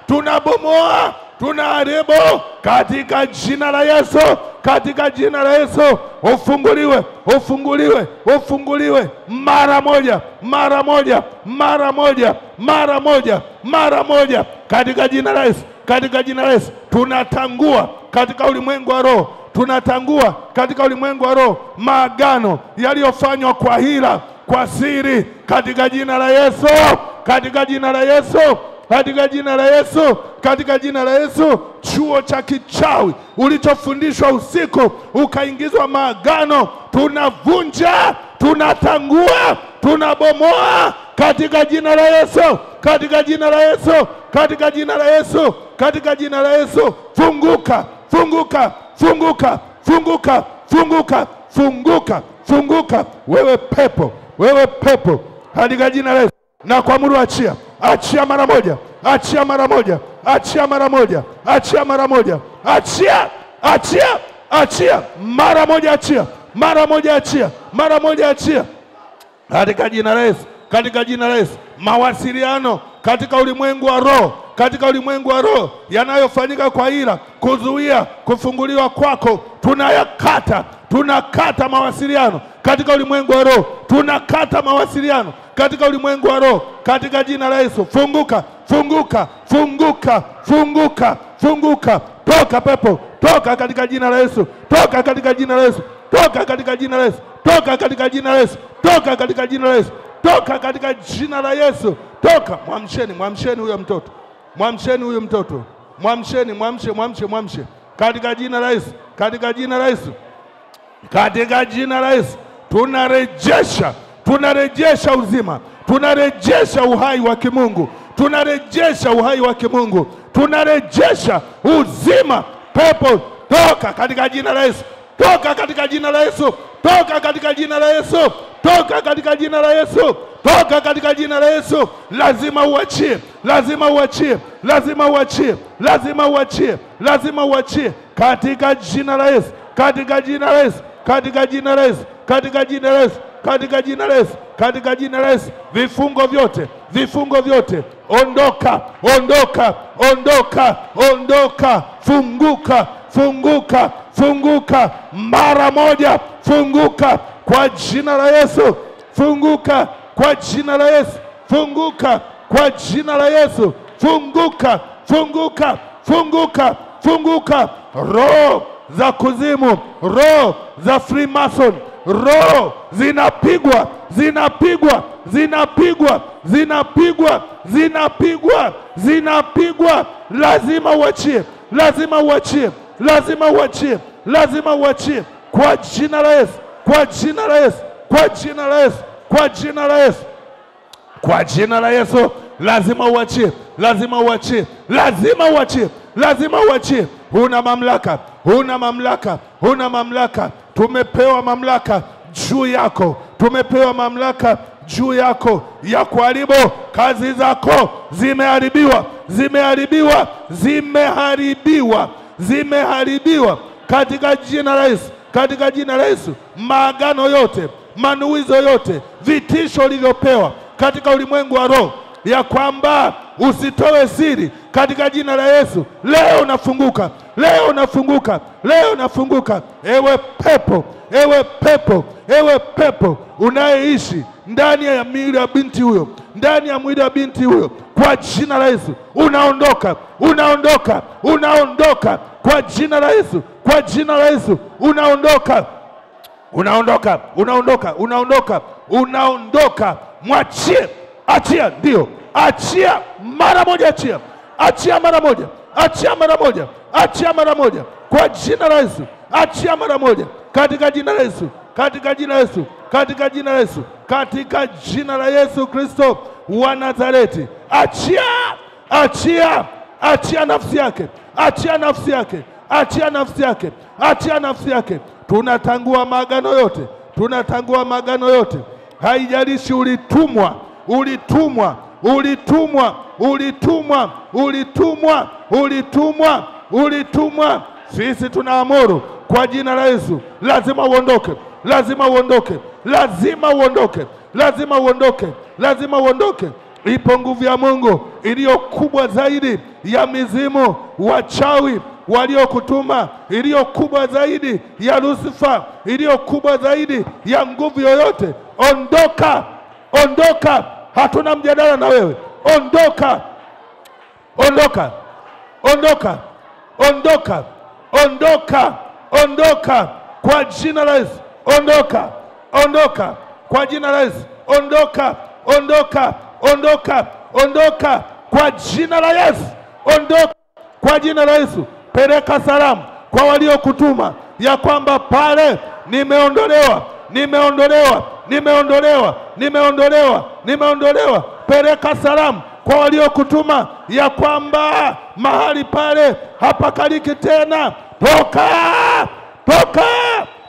tunabomoa, tunaharibu katika jina la Yesu, katika jina la Yesu. Ufunguliwe, ufunguliwe, ufunguliwe mara moja, mara moja, mara moja, mara moja, mara moja, katika jina la Yesu, katika jina la Yesu. Tunatangua katika ulimwengu wa roho, tunatangua katika ulimwengu wa roho maagano yaliyofanywa kwa hila, kwa siri, katika jina la Yesu, katika jina la Yesu, katika jina la Yesu, katika jina la Yesu. Chuo cha kichawi ulichofundishwa usiku ukaingizwa maagano, tunavunja, tunatangua, tunabomoa katika jina la Yesu, katika jina la Yesu, katika jina la Yesu, katika jina la Yesu. Funguka, funguka, funguka, funguka, funguka, funguka, funguka, wewe pepo, wewe pepo, katika jina la Yesu. Na kuamuru, achia, achia mara moja, achia mara moja, achia mara moja, achia mara moja, achia, achia, achia mara moja, achia mara moja, achia mara moja, achia katika jina la Yesu, katika jina la Yesu. Mawasiliano katika ulimwengu wa roho, katika ulimwengu wa roho yanayofanyika kwa hila kuzuia kufunguliwa kwako, tunayakata, tunakata mawasiliano katika ulimwengu wa roho, tunakata mawasiliano katika ulimwengu wa roho, katika jina la Yesu. Funguka, funguka, funguka, funguka, funguka, toka pepo, toka katika jina la Yesu, toka katika jina la Yesu, toka katika jina la Yesu, toka katika jina la Yesu, toka katika jina la Yesu, toka katika jina la Yesu, toka. Mwamsheni, mwamsheni huyo mtoto, mwamsheni huyo mtoto, mwamsheni, mwamshe, mwamshe, mwamshe katika jina la Yesu, katika jina la Yesu, katika jina la Yesu. Tunarejesha, tunarejesha uzima, tunarejesha uhai wa kimungu, tunarejesha uhai wa kimungu, tunarejesha uzima. Pepo toka katika jina la Yesu, toka katika jina la Yesu, toka katika jina la Yesu, toka katika jina la Yesu, toka katika jina la Yesu. Lazima uachie, lazima uachie, lazima uachie, lazima uachie, lazima uachie katika jina la Yesu, katika jina la Yesu, katika jina la Yesu, katika jina la Yesu, katika jina la Yesu, katika jina la Yesu. Vifungo vyote, vifungo vyote, ondoka, ondoka, ondoka, ondoka, funguka, funguka, funguka mara moja, funguka kwa jina la Yesu, funguka kwa jina la Yesu, funguka kwa jina la Yesu, funguka, funguka, funguka, funguka. Roho za kuzimu, roho za Freemason, roho zinapigwa, zinapigwa, zinapigwa, zinapigwa, zinapigwa, zinapigwa. Lazima uachie, lazima uachie, lazima uachie, lazima uachie kwa jina la Yesu, kwa jina la Yesu, kwa jina la Yesu, kwa jina la Yesu, kwa jina la Yesu. Lazima uachie, lazima uachie, lazima uachie, lazima uachie. Huna mamlaka, huna mamlaka, huna mamlaka. Tumepewa mamlaka juu yako, tumepewa mamlaka juu yako ya kuharibu kazi zako. Zimeharibiwa, zimeharibiwa, zimeharibiwa, zimeharibiwa katika jina la Yesu, katika jina la Yesu. Maagano yote, manuizo yote, vitisho ulivyopewa katika ulimwengu wa roho ya kwamba usitoe siri, katika jina la Yesu leo unafunguka, leo unafunguka, leo unafunguka. Ewe pepo, ewe pepo, ewe pepo unayeishi ndani ya mwili wa binti huyo, ndani ya mwili wa binti huyo, kwa jina la Yesu unaondoka, unaondoka, unaondoka kwa jina la Yesu, kwa jina la Yesu unaondoka, unaondoka, unaondoka, unaondoka, unaondoka. Mwachie, achia, ndio, achia mara moja, achia, achia mara moja, achia mara moja, achia mara moja kwa jina la Yesu, achia mara moja katika jina la Yesu, katika jina la Yesu, katika jina la Yesu, katika jina la Yesu Kristo wa Nazareti. Achia, achia, achia nafsi yake, achia nafsi yake, achia nafsi yake, achia nafsi yake. Tunatangua maagano yote, tunatangua maagano yote. Haijalishi ulitumwa, ulitumwa, ulitumwa, ulitumwa, ulitumwa, ulitumwa, ulitumwa. Sisi tunaamuru kwa jina la Yesu, lazima uondoke, lazima uondoke, lazima uondoke, lazima uondoke, lazima uondoke. Ipo nguvu ya Mungu iliyo kubwa zaidi ya mizimu, wachawi waliokutuma, iliyo kubwa zaidi ya Lucifer, iliyo kubwa zaidi ya nguvu yoyote. Ondoka, ondoka, hatuna mjadala na wewe. Ondoka, ondoka, ondoka, ondoka, ondoka, ondoka kwa jina la Yesu. Ondoka, ondoka kwa jina la Yesu. Ondoka, ondoka, ondoka, ondoka kwa jina la Yesu. Ondoka kwa jina la Yesu. Peleka salamu kwa waliokutuma ya kwamba pale nimeondolewa, nimeondolewa, nimeondolewa, nimeondolewa, nimeondolewa. Peleka salamu kwa waliokutuma ya kwamba mahali pale hapakaliki tena. Toka, toka,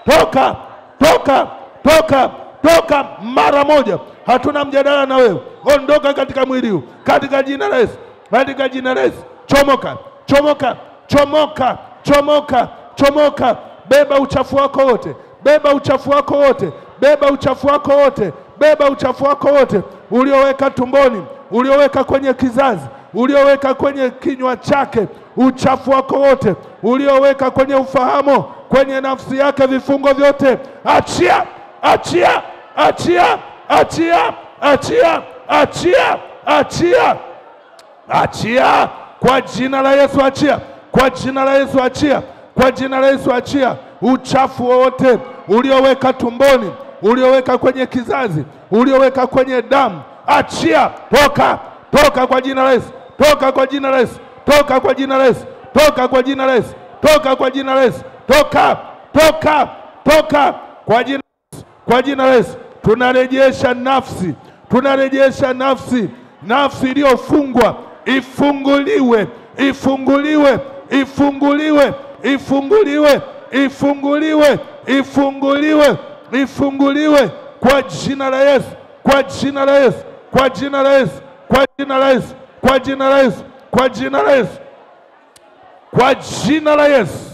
toka, toka, toka, toka mara moja. Hatuna mjadala na wewe. Ondoka katika mwili huu katika jina la Yesu, katika jina la Yesu. Chomoka, chomoka, chomoka, chomoka, chomoka. Beba uchafu wako wote, beba uchafu wako wote, beba uchafu wako wote, beba uchafu wako wote ulioweka tumboni, ulioweka kwenye kizazi, ulioweka kwenye kinywa chake, uchafu wako wote ulioweka kwenye ufahamu, kwenye nafsi yake, vifungo vyote achia, achia, achia, achia, achia, achia, achia, achia kwa jina la Yesu. Achia kwa jina la Yesu, achia kwa jina la Yesu, achia uchafu wote ulioweka tumboni, ulioweka kwenye kizazi, ulioweka kwenye damu. Achia, toka, toka kwa jina la Yesu, toka kwa jina la Yesu, toka kwa jina la Yesu, toka kwa jina la Yesu, toka kwa jina la Yesu, toka, toka, toka kwa jina la Yesu, kwa jina la Yesu. Tunarejesha nafsi, tunarejesha nafsi, nafsi iliyofungwa ifunguliwe, ifunguliwe, ifunguliwe, ifunguliwe, ifunguliwe, ifunguliwe, ifunguliwe kwa jina la Yesu, kwa jina la Yesu, kwa jina la Yesu, kwa jina la Yesu, kwa jina la Yesu, kwa jina la Yesu, kwa jina la Yesu.